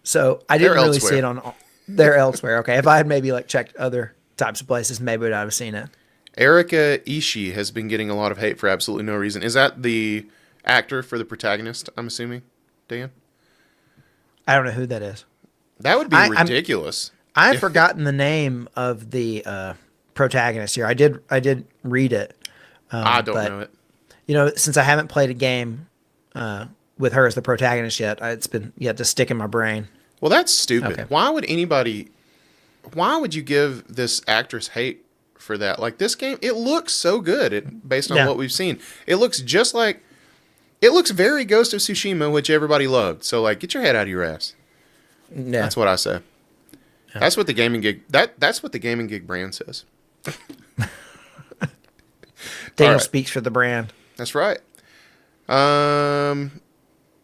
So I didn't really see it on. They're elsewhere. Okay, if I had maybe like checked other types of places, maybe I'd have seen it. Erika Ishii has been getting a lot of hate for absolutely no reason. Is that the actor for the protagonist? I'm assuming. Dan? I don't know who that is. That would be ridiculous. I've forgotten the name of the protagonist here. I did read it. I don't know it. Since I haven't played a game with her as the protagonist yet. It's been yet to stick in my brain. Well, that's stupid. Okay. Why would you give this actress hate for that? Like, this game, it looks so good based on Yeah. what we've seen. It looks very Ghost of Tsushima, which everybody loved. So, like, get your head out of your ass. Yeah. That's what I say. Yeah. That's what the gaming gig that's what the gaming gig brand says. Daniel right. speaks for the brand. That's right.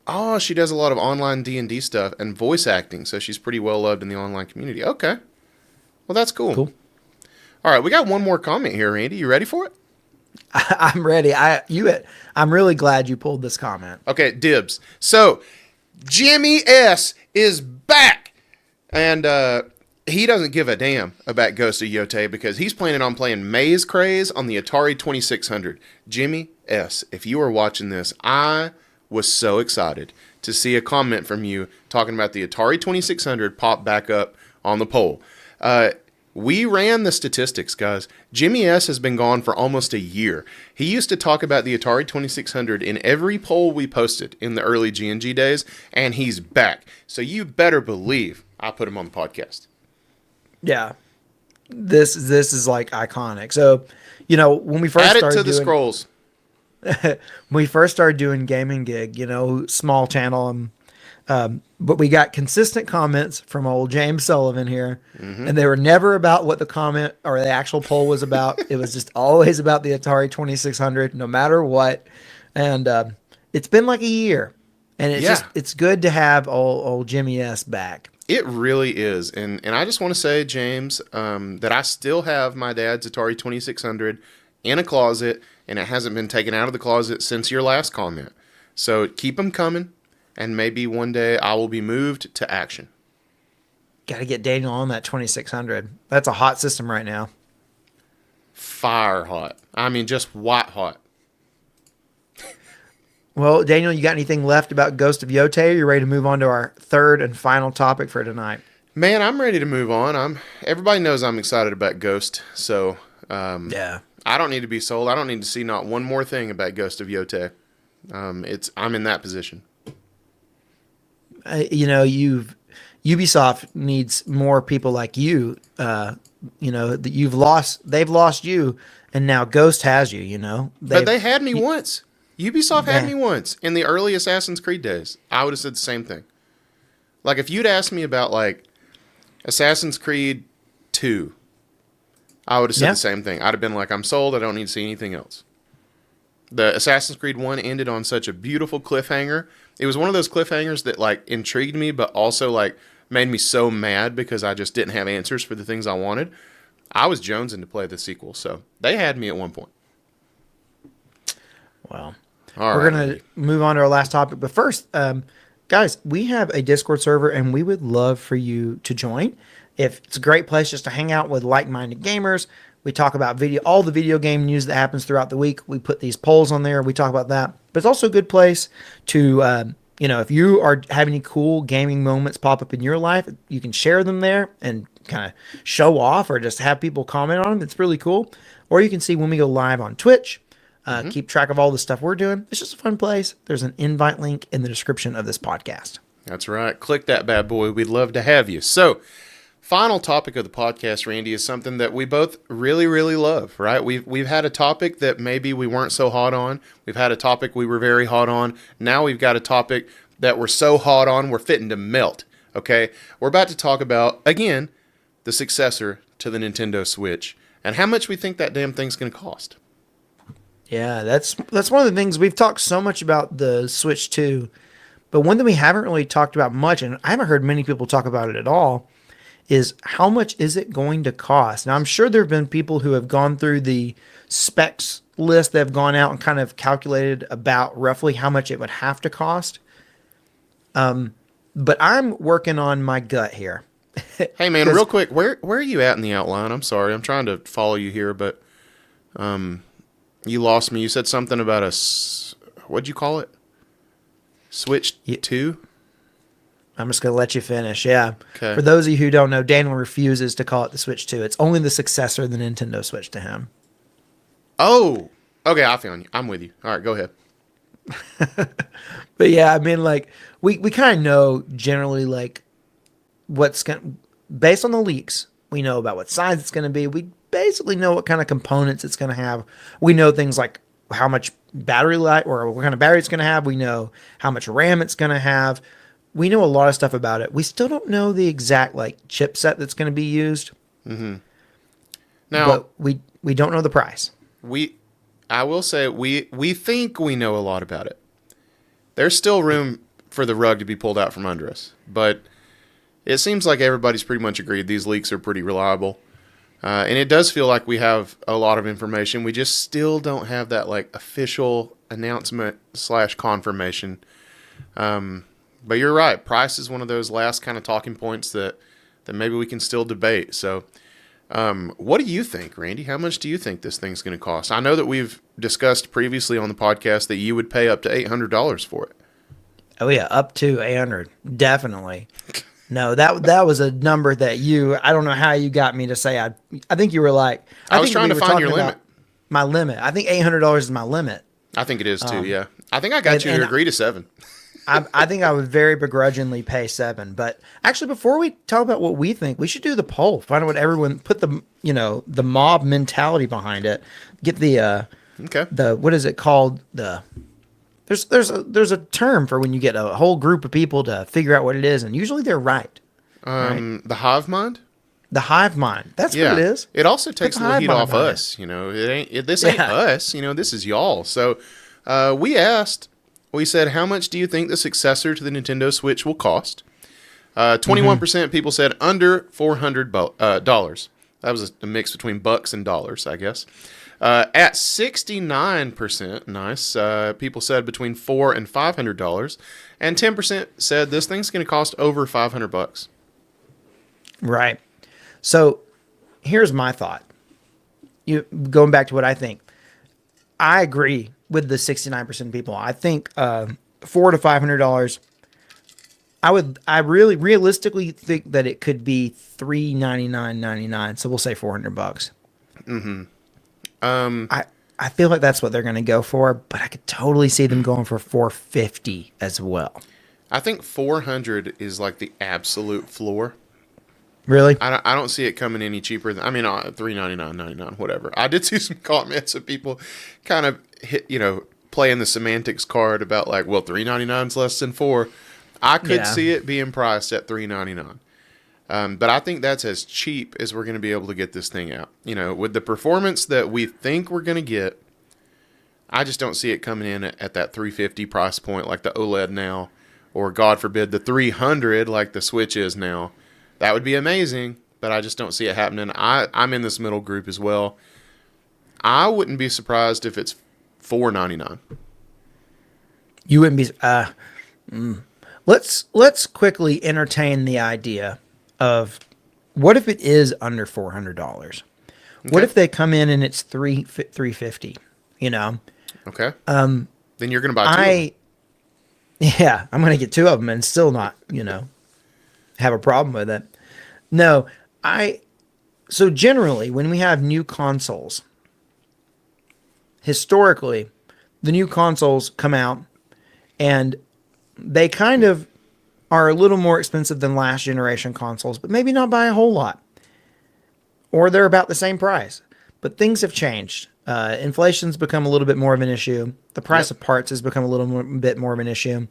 Oh, she does a lot of online D&D stuff and voice acting, so she's pretty well loved in the online community. Okay. Well, that's cool. Cool. All right, we got one more comment here, Randy. You ready for it? I'm ready. I'm really glad you pulled this comment. Okay, dibs. So, Jimmy S is back. And he doesn't give a damn about Ghost of Yotei because he's planning on playing Maze Craze on the Atari 2600. Jimmy S, if you are watching this, I was so excited to see a comment from you talking about the Atari 2600 pop back up on the poll. We ran the statistics, guys. Jimmy S has been gone for almost a year. He used to talk about the Atari 2600 in every poll we posted in the early G&G days, and he's back. So you better believe I put him on the podcast. Yeah. This is like iconic. So, when we first Add it started to the doing, scrolls. when we first started doing Gaming Gig, small channel, but we got consistent comments from old James Sullivan here, and they were never about what the comment or the actual poll was about. It was just always about the Atari 2600, no matter what. And it's been like a year, and it's good to have old Jimmy S back. It really is. And I just want to say, James, that I still have my dad's Atari 2600 in a closet, and it hasn't been taken out of the closet since your last comment. So keep them coming, and maybe one day I will be moved to action. Got to get Daniel on that 2600. That's a hot system right now. Fire hot. I mean, just white hot. Well, Daniel, you got anything left about Ghost of Yotei? Or you ready to move on to our third and final topic for tonight? Man, I'm ready to move on. Everybody knows I'm excited about Ghost, so Yeah. I don't need to be sold. I don't need to see not one more thing about Ghost of Yotei. I'm in that position. Ubisoft needs more people like you. That they've lost you, and now Ghost has you. But they had me once. Ubisoft had me once in the early Assassin's Creed days. I would have said the same thing. Like, if you'd asked me about, like, Assassin's Creed 2, I would have said the same thing. I'd have been like, I'm sold. I don't need to see anything else. The Assassin's Creed 1 ended on such a beautiful cliffhanger. It was one of those cliffhangers that, like, intrigued me, but also, like, made me so mad because I just didn't have answers for the things I wanted. I was jonesing to play the sequel, so they had me at one point. Well, All we're right. going to move on to our last topic. But first, guys, we have a Discord server, and we would love for you to join. It's a great place just to hang out with like-minded gamers. We talk about all the video game news that happens throughout the week. We put these polls on there. We talk about that. But it's also a good place to, if you have any cool gaming moments pop up in your life, you can share them there and kind of show off or just have people comment on them. It's really cool. Or you can see when we go live on Twitch. Keep track of all the stuff we're doing. It's just a fun place. There's an invite link in the description of this podcast. That's right. Click that bad boy. We'd love to have you. So, final topic of the podcast, Randy, is something that we both really, really love, right? We've had a topic that maybe we weren't so hot on. We've had a topic we were very hot on. Now we've got a topic that we're so hot on, we're fitting to melt, okay? We're about to talk about, again, the successor to the Nintendo Switch and how much we think that damn thing's going to cost. Yeah, that's one of the things we've talked so much about the Switch 2, but one that we haven't really talked about much, and I haven't heard many people talk about it at all, is how much is it going to cost? Now, I'm sure there have been people who have gone through the specs list that have gone out and kind of calculated about roughly how much it would have to cost. But I'm working on my gut here. Hey, man, real quick, where are you at in the outline? I'm sorry. I'm trying to follow you here, but you lost me. You said something about what'd you call it? Switch 2? I'm just going to let you finish. Yeah. Okay. For those of you who don't know, Daniel refuses to call it the Switch 2. It's only the successor of the Nintendo Switch to him. Oh, okay. I found you. I'm with you. All right, go ahead. But yeah, I mean, like we kind of know generally like what's going based on the leaks. We know about what size it's going to be. We basically know what kind of components it's going to have. We know things like how much battery life or what kind of battery it's going to have. We know how much RAM it's going to have. We know a lot of stuff about it. We still don't know the exact like chipset that's going to be used, Now, but we don't know the price. we I will say we think we know a lot about it. There's still room for the rug to be pulled out from under us, but it seems like everybody's pretty much agreed these leaks are pretty reliable. And it does feel like we have a lot of information. We just still don't have that like official announcement slash confirmation. But you're right. Price is one of those last kind of talking points that maybe we can still debate. So, what do you think, Randy? How much do you think this thing's going to cost? I know that we've discussed previously on the podcast that you would pay up to $800 for it. Oh yeah, up to 800, definitely. No, that was a number that I don't know how you got me to say. I think you were like, I was think trying we to were find your talking limit. about my limit. I think $800 is my limit. I think it is too. Yeah, I think I got you to and agree to 7. I think I would very begrudgingly pay 7. But actually, before we talk about what we think, we should do the poll. Find out what everyone put the mob mentality behind it. Get Okay. the what is it called? There's a term for when you get a whole group of people to figure out what it is, and usually they're right. Right? The hive mind. The hive mind. That's what it is. It also takes the a little hive heat mind off behind us. This ain't Yeah. us. This is y'all. So we said, how much do you think the successor to the Nintendo Switch will cost? 21% people said under $400. That was a mix between bucks and dollars, I guess. At 69%, nice. People said between $400 and $500, and 10% said this thing's going to cost over $500. Right. So here's my thought. You going back to what I think. I agree with the 69% of people. I think $400 to $500. I really realistically think that it could be $399.99. So we'll say $400. I feel like that's what they're going to go for, but I could totally see them going for $450 as well. I think 400 is like the absolute floor. Really? I don't see it coming any cheaper than, $399.99, whatever. I did see some comments of people kind of playing the semantics card about like, well, $399 is less than 4. I could see it being priced at $399. But I think that's as cheap as we're going to be able to get this thing out. With the performance that we think we're going to get, I just don't see it coming in at that $350 price point like the OLED now, or God forbid the $300 like the Switch is now. That would be amazing, but I just don't see it happening. I'm in this middle group as well. I wouldn't be surprised if it's $499. You wouldn't be. Let's quickly entertain the idea of what if it is under $400. What if they come in and it's $350? Okay. Then you're gonna buy two. I'm gonna get 2 of them and still not have a problem with it. No, so generally when we have new consoles, historically, the new consoles come out and they kind of are a little more expensive than last generation consoles, but maybe not by a whole lot. Or they're about the same price. But things have changed. Inflation's become a little bit more of an issue. The price of parts has become a little bit more of an issue.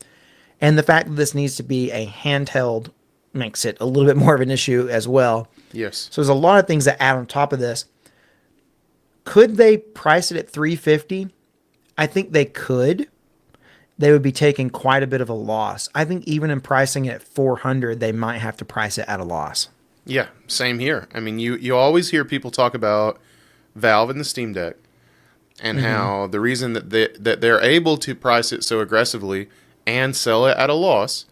And the fact that this needs to be a handheld makes it a little bit more of an issue as well. Yes. So there's a lot of things that add on top of this. Could they price it at $350? I think they could. They would be taking quite a bit of a loss. I think even in pricing it at $400, they might have to price it at a loss. Yeah, same here. I mean, you always hear people talk about Valve and the Steam Deck and how the reason that they're able to price it so aggressively and sell it at a loss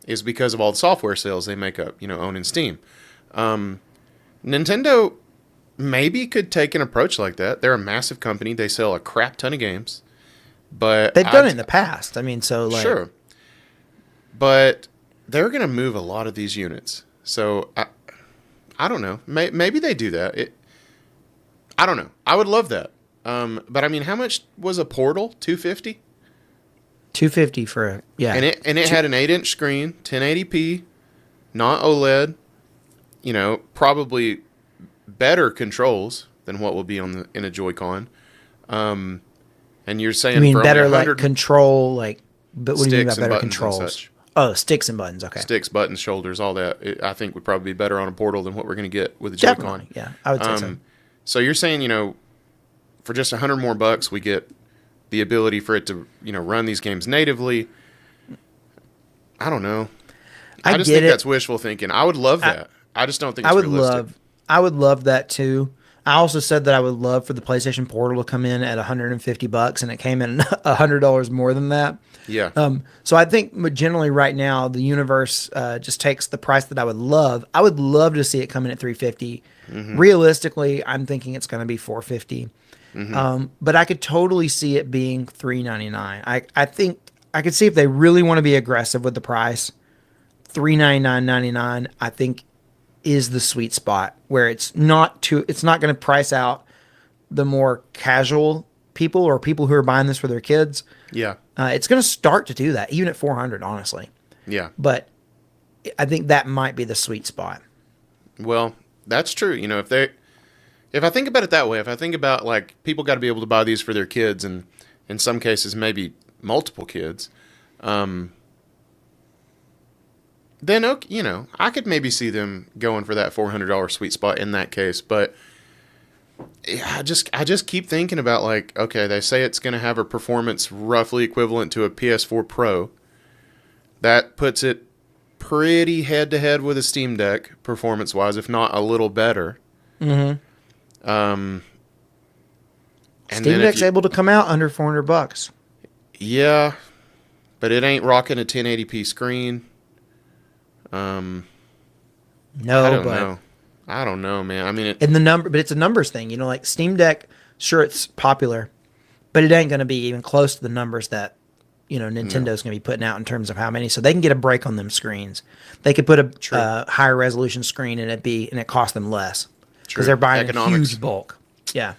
is because of all the software sales they make up, owning Steam. Nintendo maybe could take an approach like that. They're a massive company. They sell a crap ton of games. But they've done it in the past. Sure. But they're going to move a lot of these units. So I don't know. Maybe they do that. I don't know. I would love that. But I mean, how much was a Portal? $250? 250 for a, yeah. And it had an 8-inch screen, 1080p, not OLED. You know, probably better controls than what will be in a Joy-Con. And you're saying You mean for better only like 100 control, like, but what do you mean by sticks and better buttons and controls? such. Oh, sticks and buttons. Okay. Sticks, buttons, shoulders, all that, I think would probably be better on a Portal than what we're going to get with the Joy-Con. Definitely. Yeah, I would say so. So you're saying, you know, for just $100 more, we get the ability for it to, you know, run these games natively. I don't know. I just think that's wishful thinking. I would love that. I just don't think it's realistic. I would love that too. I also said that I would love for the PlayStation Portal to come in at $150, and it came in $100 more than that. Yeah. So I think generally right now the universe just takes the price that I would love. I would love to see it come in at $350. Realistically, I'm thinking it's going to be $450. But I could totally see it being $399. I think I could see if they really want to be aggressive with the price, $399.99. I think is the sweet spot where it's not going to price out the more casual people or people who are buying this for their kids. Yeah. It's going to start to do that even at 400, honestly. Yeah. But I think that might be the sweet spot. Well, that's true. You know, if I think about it that way, if I think about like people got to be able to buy these for their kids, and in some cases maybe multiple kids, then okay, you know, I could maybe see them going for that $400 sweet spot in that case. But I just keep thinking about, like, okay, they say it's going to have a performance roughly equivalent to a PS4 Pro. That puts it pretty head to head with a Steam Deck performance wise, if not a little better. Mm-hmm. And Steam Deck's able to come out under $400. Yeah, but it ain't rocking a 1080p screen. No, I don't know, man. I mean, but it's a numbers thing. You know, like Steam Deck, sure, it's popular, but it ain't going to be even close to the numbers that, you know, Nintendo's going to be putting out in terms of how many. So they can get a break on them screens. They could put a higher resolution screen and it cost them less because they're buying a huge bulk. Yeah.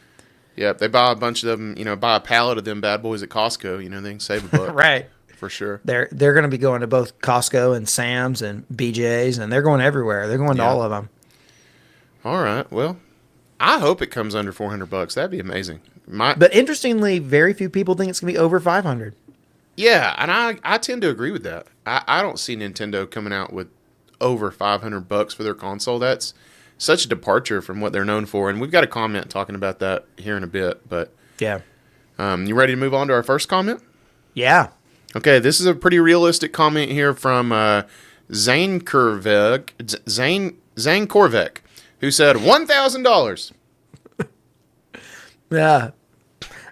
Yeah, if they buy a bunch of them, you know, buy a pallet of them bad boys at Costco, you know, they can save a buck. Right. For sure. They're going to be going to both Costco and Sam's and BJ's, and they're going everywhere. They're going to all of them. All right. Well, I hope it comes under $400. That'd be amazing. But interestingly, very few people think it's going to be over 500. Yeah, and I tend to agree with that. I don't see Nintendo coming out with over $500 for their console. That's such a departure from what they're known for, and we've got a comment talking about that here in a bit. But yeah, you ready to move on to our first comment? Yeah. Okay, this is a pretty realistic comment here from Zane Korvek, who said $1,000. Yeah.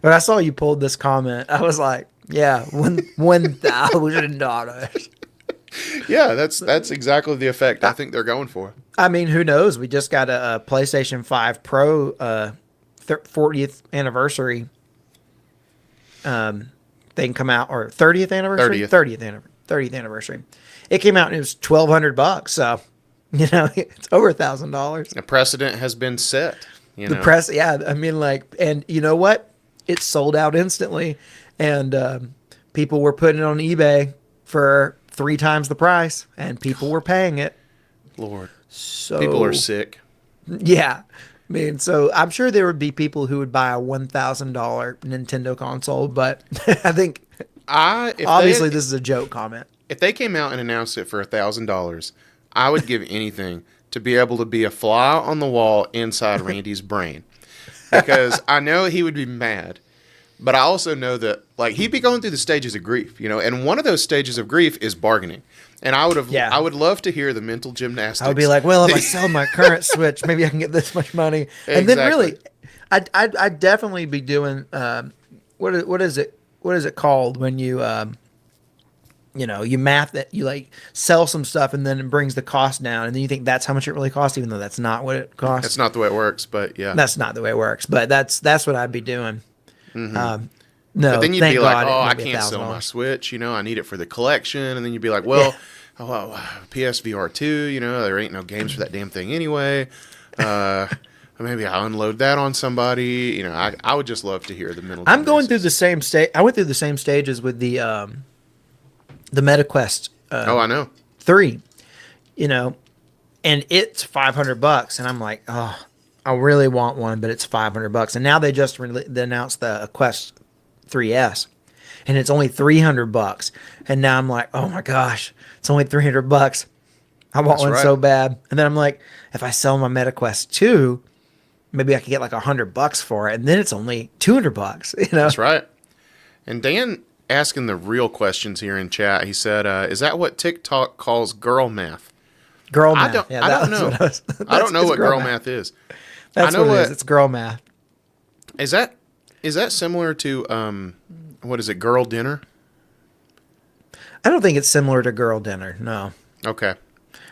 When I saw you pulled this comment, I was like, yeah, $1,000. Yeah, that's exactly the effect I think they're going for. I mean, who knows? We just got a PlayStation 5 Pro 40th anniversary thing come out, or 30th anniversary? 30th anniversary. It came out and it was $1,200. So, you know, it's over $1,000. A precedent has been set. You know? I mean, like, and you know what? It sold out instantly, and people were putting it on eBay for 3 times the price, and people were paying it. Lord, so people are sick. Yeah, I mean, so I'm sure there would be people who would buy a $1,000 Nintendo console, but I think obviously this is a joke comment. If they came out and announced it for $1,000, I would give anything to be able to be a fly on the wall inside Randy's brain, because I know he would be mad, but I also know that, like, he'd be going through the stages of grief, you know, and one of those stages of grief is bargaining. And I would love to hear the mental gymnastics. I would be like, well, if I sell my current Switch, maybe I can get this much money. And then really, I'd definitely be doing, what is it called when you, you know, you math it, you like sell some stuff and then it brings the cost down. And then you think that's how much it really costs, even though that's not what it costs. That's not the way it works, but yeah. That's not the way it works, but that's what I'd be doing. Mm-hmm. No, but then you'd be like, oh, I can't sell my Switch, you know, I need it for the collection. And then you'd be like, well, PSVR 2, you know, there ain't no games for that damn thing anyway. Maybe I'll unload that on somebody. You know, I would just love to hear the mental. I'm going through the same stage. I went through the same stages with the the MetaQuest Oh, I know. 3, you know, and it's $500, and I'm like, oh, I really want one, but it's $500, and now they just they announced the Quest 3S, and it's only $300, and now I'm like, oh my gosh, it's only $300. I want That's one right. so bad, and then I'm like, if I sell my MetaQuest 2, maybe I could get like $100 for it, and then it's only $200. That's right. And Dan asking the real questions here in chat. He said, "Is that what TikTok calls girl math?" Girl I math. don't. Yeah, I don't that was know. what I was. I don't know It's what girl girl math. math is. I That's know what it is. what It's girl math. is that. Is that similar to what is it? Girl dinner? I don't think it's similar to girl dinner. No. Okay.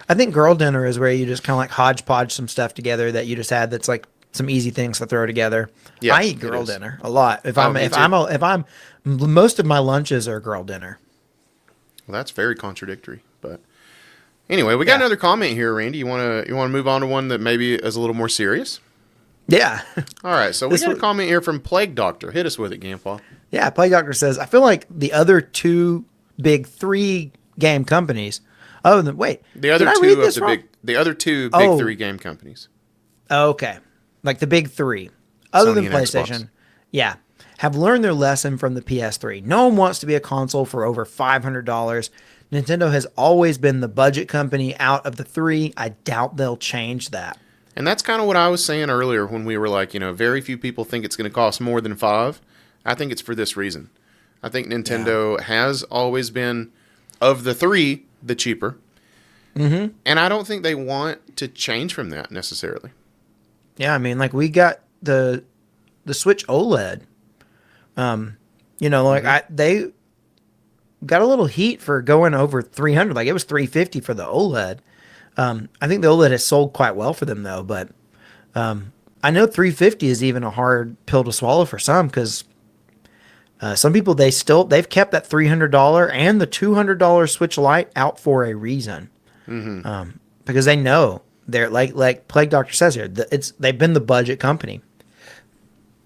I think girl dinner is where you just kind of like hodgepodge some stuff together that you just had that's like some easy things to throw together. Yeah, I eat it girl is. dinner a lot. If Oh, I'm me if too. I'm a, if I'm most of my lunches are girl dinner. Well, that's very contradictory. But anyway, we got Yeah. another comment here, Randy. You wanna move on to one that maybe is a little more serious? Yeah. All right. So we This got a was comment here from Plague Doctor. Hit us with it, Gamepaw. yeah, Play Doctor says I feel like the other two big three game companies. Oh, wait. The Did other I read two of this the wrong? big, the other two big Oh, three game companies, okay. Like the big three, other Sony than and Xbox. PlayStation, yeah, have learned their lesson from the PS3. No one wants to be a console for over $500. Nintendo has always been the budget company out of the three. I doubt they'll change that. And that's kind of what I was saying earlier when we were like, very few people think it's going to cost more than five. I think it's for this reason. I think Yeah. Nintendo has always been, of the three, the cheaper. Mm-hmm. And I don't think they want to change from that necessarily. Yeah, I mean, like we got the Switch OLED. Like Hmm. they got a little heat for going over 300. Like it was 350 for the OLED. I think the OLED has sold quite well for them though, but I know 350 is even a hard pill to swallow for some because some people they've kept that $300 and the $200 Switch Lite out for a reason because they know they're like Plague Doctor says here they've been the budget company,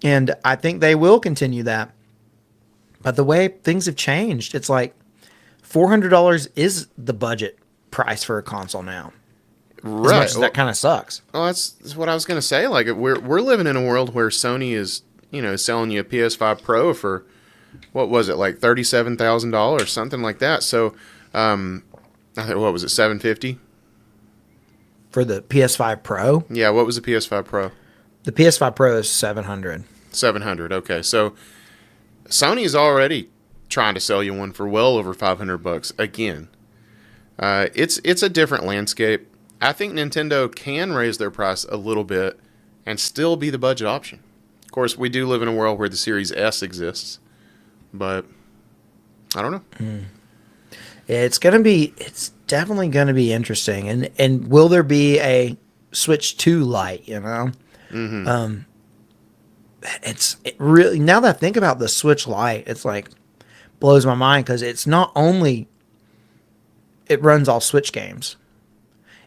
and I think they will continue that. But the way things have changed, it's like $400 is the budget price for a console now. As much Right. as that Well, kind of sucks. that's what I was going to say. Like, we're living in a world where Sony is, selling you a PS5 Pro for, what was it, like $37,000, something like that. So, I think, what was it, 750? For the PS5 Pro, Yeah, what was the PS5 Pro? the PS5 Pro is 700. 700. Okay, so Sony is already trying to sell you one for well over $500 again. It's a different landscape. I think Nintendo can raise their price a little bit and still be the budget option. Of course, we do live in a world where the Series S exists, but I don't know. It's definitely gonna be interesting. And will there be a Switch 2 Lite, Hmm. It really, now that I think about the Switch Lite, it's like blows my mind because it's not only it runs all Switch games.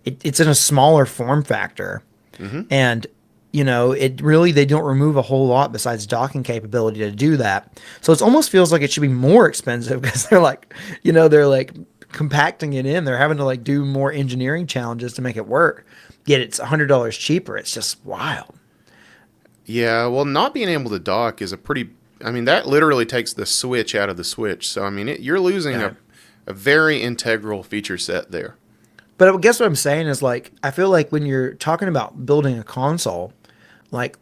It's in a smaller form factor, Hmm. and it really they don't remove a whole lot besides docking capability to do that. So it almost feels like it should be more expensive because they're like compacting it in. They're having to like do more engineering challenges to make it work. Yet it's $100 cheaper. It's just wild. Yeah, well, not being able to dock is a pretty. I mean, that literally takes the Switch out of the Switch. So, I mean, you're losing Yeah. a very integral feature set there. But I guess what I'm saying is like I feel like when you're talking about building a console, like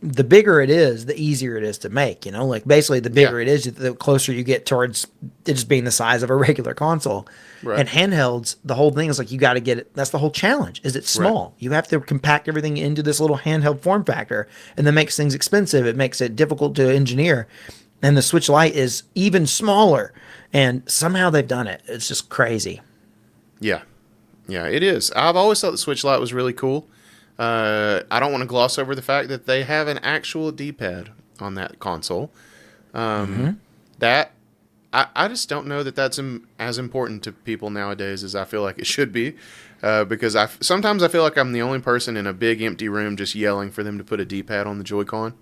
the bigger it is, the easier it is to make. Like basically the Yeah, bigger it is, the closer you get towards it just being the size of a regular console. right, And handhelds, the whole thing is like you got to get it. That's the whole challenge. Is it's right. small? You have to compact everything into this little handheld form factor, and that makes things expensive. It makes it difficult to engineer. And the Switch Lite is even smaller, and somehow they've done it. It's just crazy. Yeah, yeah, it is. I've always thought the Switch Lite was really cool. I don't want to gloss over the fact that they have an actual D-pad on that console. That I just don't know that that's as important to people nowadays as I feel like it should be, because sometimes I feel like I'm the only person in a big empty room just yelling for them to put a D-pad on the Joy-Con.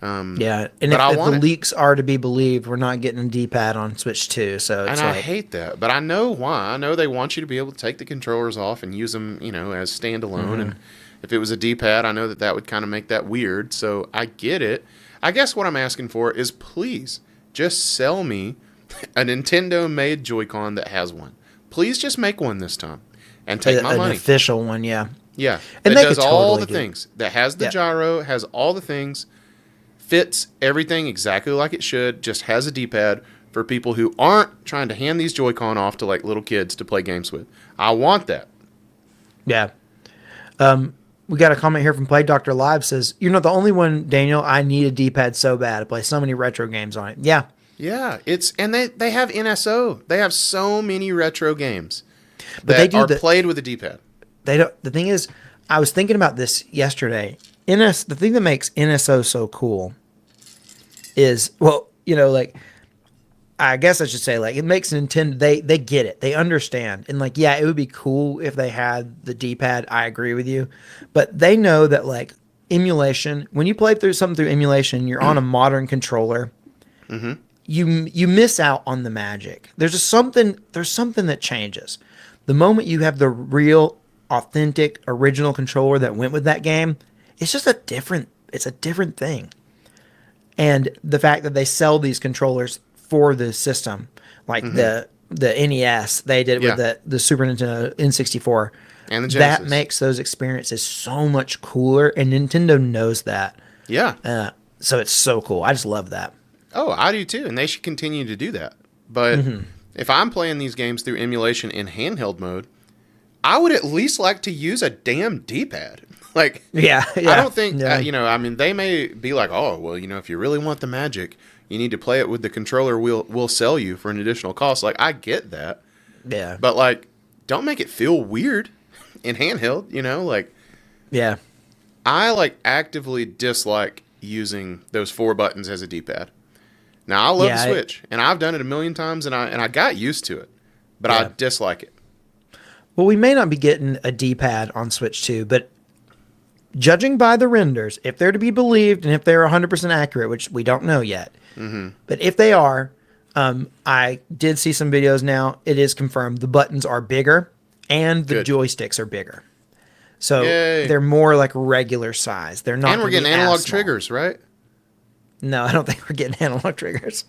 Yeah, and But I if the want it. leaks are to be believed, we're not getting a D-pad on Switch 2, so And it's I like, hate that, but I know why. I know they want you to be able to take the controllers off and use them, as standalone. And if it was a D-pad, I know that that would kind of make that weird. So I get it. I guess what I'm asking for is please just sell me a Nintendo-made Joy-Con that has one. Please just make one this time and take my an money. official one, yeah. Yeah, And that they does could all totally the do it. things. That has the Yeah. gyro, has all the things, fits everything exactly like it should, just has a D-pad for people who aren't trying to hand these Joy-Con off to like little kids to play games with. I want that. Yeah. We got a comment here from Play Doctor Live says, "You're not the only one, Daniel. I need a D-pad so bad to play so many retro games on it." Yeah, Yeah, and they have NSO. They have so many retro games but they that do are played with a D-pad. they don't. The thing is, I was thinking about this yesterday. The thing that makes NSO so cool is, well, like, I guess I should say, like, it makes Nintendo, they get it. They understand. And like, yeah, it would be cool if they had the D-pad. I agree with you. But they know that, like, emulation, when you play through something through emulation, you're on a modern controller. You miss out on the magic. There's something that changes. The moment you have the real, authentic, original controller that went with that game, it's a different thing. And the fact that they sell these controllers for the system, like the NES, they did it with Yeah, the Super Nintendo N64. and the That Genesis. makes those experiences so much cooler, and Nintendo knows that. Yeah. So it's so cool. I just love that. Oh, I do too, and they should continue to do that. But if I'm playing these games through emulation in handheld mode, I would at least like to use a damn D-pad. Like, Yeah, I don't think, yeah. I mean, they may be like, oh, well, if you really want the magic, you need to play it with the controller we'll sell you for an additional cost. Like, I get that. Yeah, But, like, don't make it feel weird in handheld, Like, yeah, I, like, actively dislike using those 4 buttons as a D-pad. Now, I love yeah. the Switch, and I've done it a million times, and I got used to it. But I Yeah. dislike it. Well, we may not be getting a D-pad on Switch 2, but judging by the renders, if they're to be believed and if they're 100% accurate, which we don't know yet, but if they are, I did see some videos now. It is confirmed the buttons are bigger and the Good. joysticks are bigger. So Yay. they're more like regular size. They're not. And we're gonna be getting as analog small. triggers, right? No, I don't think we're getting analog triggers.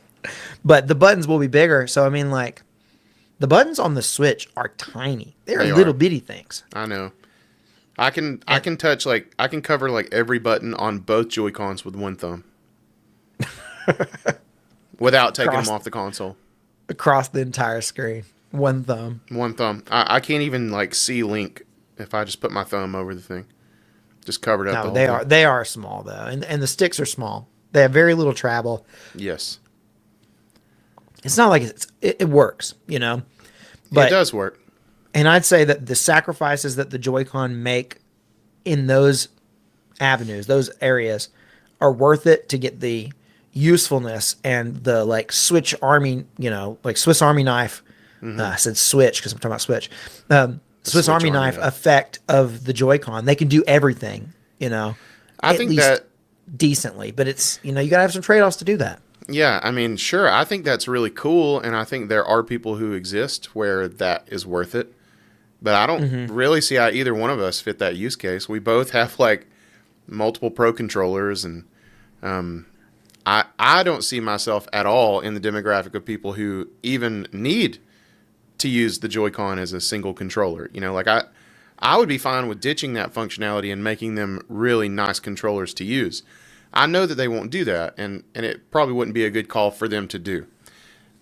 But the buttons will be bigger. So, I mean, like, the buttons on the Switch are tiny. They're They little are. bitty things. I know. I can touch I can cover like every button on both Joy-Cons with one thumb. Without taking Across- them off the console. Across the entire screen. One thumb. One thumb. I can't even like see Link if I just put my thumb over the thing. Just covered up the No, whole they thing. are they are small though, and the sticks are small. They have very little travel. Yes. It's not like it works, But it does work. and I'd say that the sacrifices that the Joy-Con make in those avenues, those areas, are worth it to get the usefulness and the like Switch Army, like Swiss Army knife. I said Switch because I'm talking about Switch. Swiss Switch Army Army knife knife. effect of the Joy-Con. They can do everything, I at think least that decently, but it's you gotta have some trade-offs to do that. yeah, I mean, sure. I think that's really cool, and I think there are people who exist where that is worth it. But I don't really see how either one of us fit that use case. We both have like multiple pro controllers, and I don't see myself at all in the demographic of people who even need to use the Joy-Con as a single controller. Like I would be fine with ditching that functionality and making them really nice controllers to use. I know that they won't do that, and it probably wouldn't be a good call for them to do.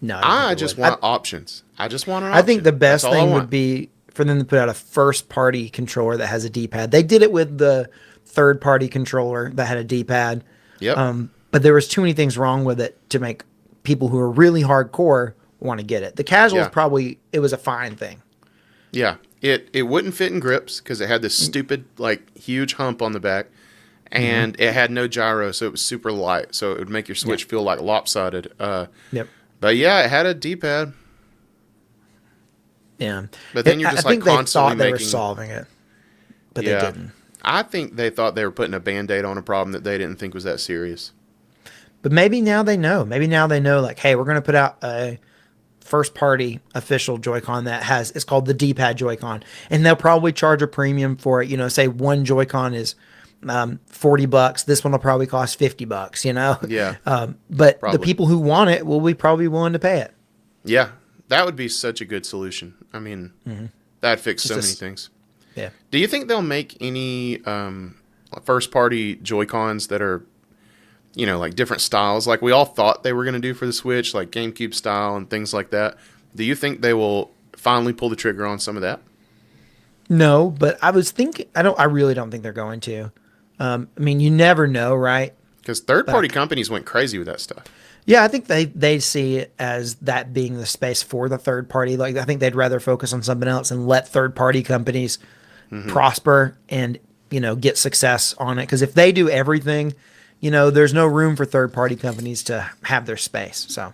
No, I, don't I think it just would. want options. I just want an I think option. the best That's all I thing want. would be for them to put out a first-party controller that has a D-pad. They did it with the third-party controller that had a D-pad. Yep. But there was too many things wrong with it to make people who are really hardcore want to get it. The casuals Yeah. it was a fine thing. Yeah. It wouldn't fit in grips because it had this stupid, like, huge hump on the back. And it had no gyro, so it was super light. So it would make your Switch feel like lopsided. Yep. But yeah, it had a D-pad. Yeah. But then you're just, I think like, they constantly thought they were making- solving it, but Yeah. they didn't. I think they thought they were putting a Band-Aid on a problem that they didn't think was that serious. But maybe now they know. Maybe now they know, like, hey, we're going to put out a first party official Joy-Con that has, it's called the D-pad Joy-Con. And they'll probably charge a premium for it. You know, say one Joy-Con is $40. This one will probably cost $50, you know? Yeah, But the probably. people who want it will be probably willing to pay it. Yeah, that would be such a good solution. I mean, that'd fix so Just a many s- things. Yeah. Do you think they'll make any first party Joy Cons that are, like different styles, like we all thought they were going to do for the Switch, like GameCube style and things like that? Do you think they will finally pull the trigger on some of that? No, but I was thinking, I really don't think they're going to. I mean, you never know, right? Because third But party companies went crazy with that stuff. yeah, I think they see it as that being the space for the third party. Like, I think they'd rather focus on something else and let third party companies prosper and, get success on it. Because if they do everything, there's no room for third party companies to have their space. So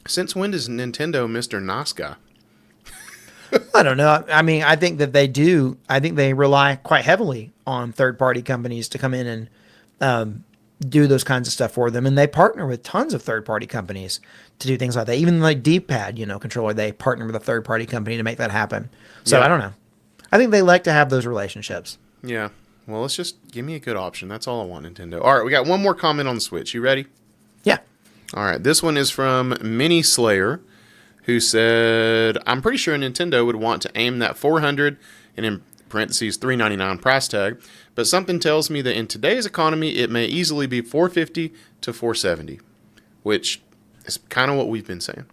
Since when does Nintendo Mr. Nice Guy? I don't know. I mean, I think that they do. I think they rely quite heavily on third party companies to come in and do those kinds of stuff for them. And they partner with tons of third party companies to do things like that. Even like D-pad, controller, they partner with a third party company to make that happen. So Yeah. I don't know. I think they like to have those relationships. Yeah. Well, let's just give me a good option. That's all I want, Nintendo. All right, we got one more comment on the Switch. You ready? Yeah. All right, this one is from Mini Slayer, who said, "I'm pretty sure Nintendo would want to aim that 400 and in parentheses 399 price tag, but something tells me that in today's economy, it may easily be 450 to 470, which is kind of what we've been saying."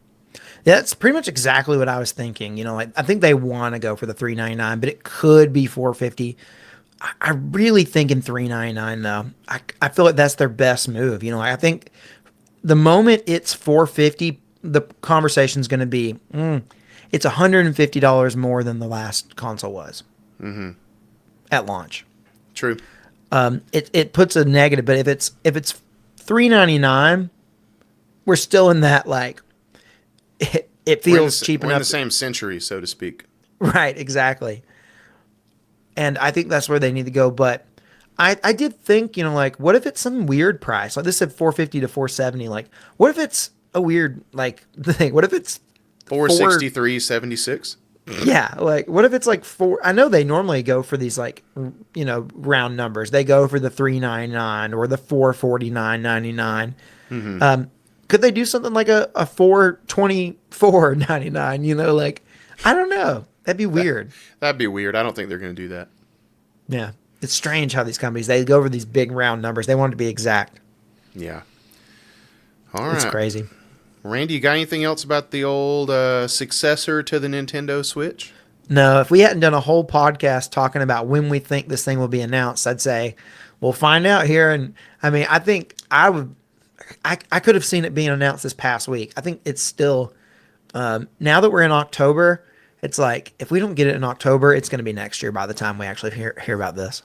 Yeah, that's pretty much exactly what I was thinking. Like I think they want to go for the 399, but it could be 450. I really think in 399 though. I feel like that's their best move. I think the moment it's 450, the conversation's going to be, it's $150 more than the last console was at launch. True. It puts a negative, but if it's 399, we're still in that like it feels cheap We're in enough. the same century, so to speak. Right, exactly. And I think that's where they need to go. But I did think, like, what if it's some weird price? Like this said 450 to 470. Like, what if it's a weird, like, thing? What if it's 463.76. yeah, like, what if it's like four? I know they normally go for these, like, round numbers. They go for the 399 or the 449.99. Could they do something like a 424.99? Like, I don't know. That'd be weird. That'd be weird. I don't think they're going to do that. Yeah. It's strange how these companies, they go over these big round numbers. They want it to be exact. Yeah. All right. It's crazy. Randy, you got anything else about the old successor to the Nintendo Switch? No, if we hadn't done a whole podcast talking about when we think this thing will be announced, I'd say we'll find out here. And I mean, I think I could have seen it being announced this past week. I think it's still, now that we're in October, it's like, if we don't get it in October, it's going to be next year by the time we actually hear about this.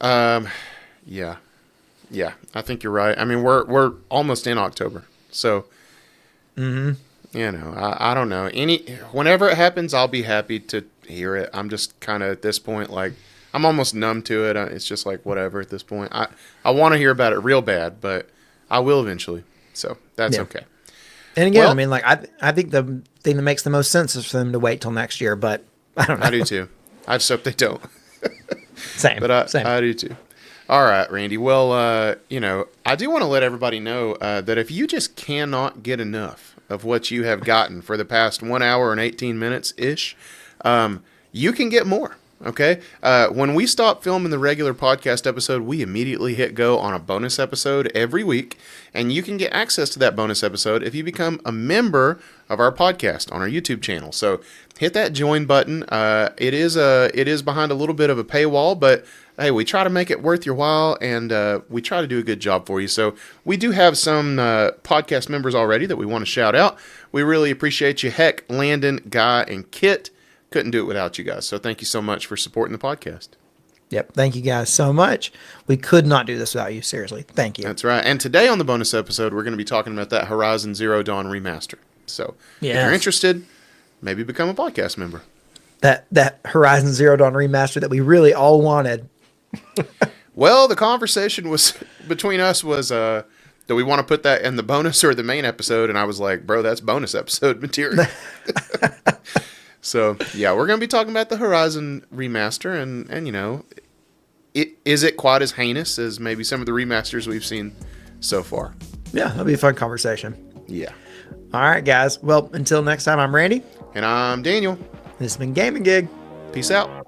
Yeah. Yeah, I think you're right. I mean, we're almost in October. So, I don't know. Whenever it happens, I'll be happy to hear it. I'm just kind of at this point, like, I'm almost numb to it. It's just like, whatever at this point. I want to hear about it real bad, but I will eventually. So that's Yeah. okay. And again, Well- I mean, like, I think the thing that makes the most sense is for them to wait till next year, but I don't know. I do too. I just hope they don't. Same. But Same. I do too. All right, Randy. Well, I do want to let everybody know that if you just cannot get enough of what you have gotten for the past 1 hour and 18 minutes ish, you can get more. Okay. When we stop filming the regular podcast episode, we immediately hit go on a bonus episode every week, and you can get access to that bonus episode if you become a member of our podcast on our YouTube channel. So hit that join button. It is behind a little bit of a paywall, but hey, we try to make it worth your while, and we try to do a good job for you. So we do have some podcast members already that we want to shout out. We really appreciate you. Heck, Landon, Guy, and Kit. Couldn't do it without you guys. So thank you so much for supporting the podcast. Yep. Thank you guys so much. We could not do this without you. Seriously. Thank you. That's right. And today on the bonus episode, we're going to be talking about that Horizon Zero Dawn Remastered. So if Yes. you're interested, maybe become a podcast member. That Horizon Zero Dawn remaster that we really all wanted. Well, the conversation was between us was Do we want to put that in the bonus or the main episode? And I was like, bro, that's bonus episode material. So, yeah, we're going to be talking about the Horizon remaster. And you know, is it quite as heinous as maybe some of the remasters we've seen so far? Yeah, that'll be a fun conversation. Yeah. All right, guys. Well, until next time, I'm Randy. And I'm Daniel. This has been Gaming Gig. Peace out.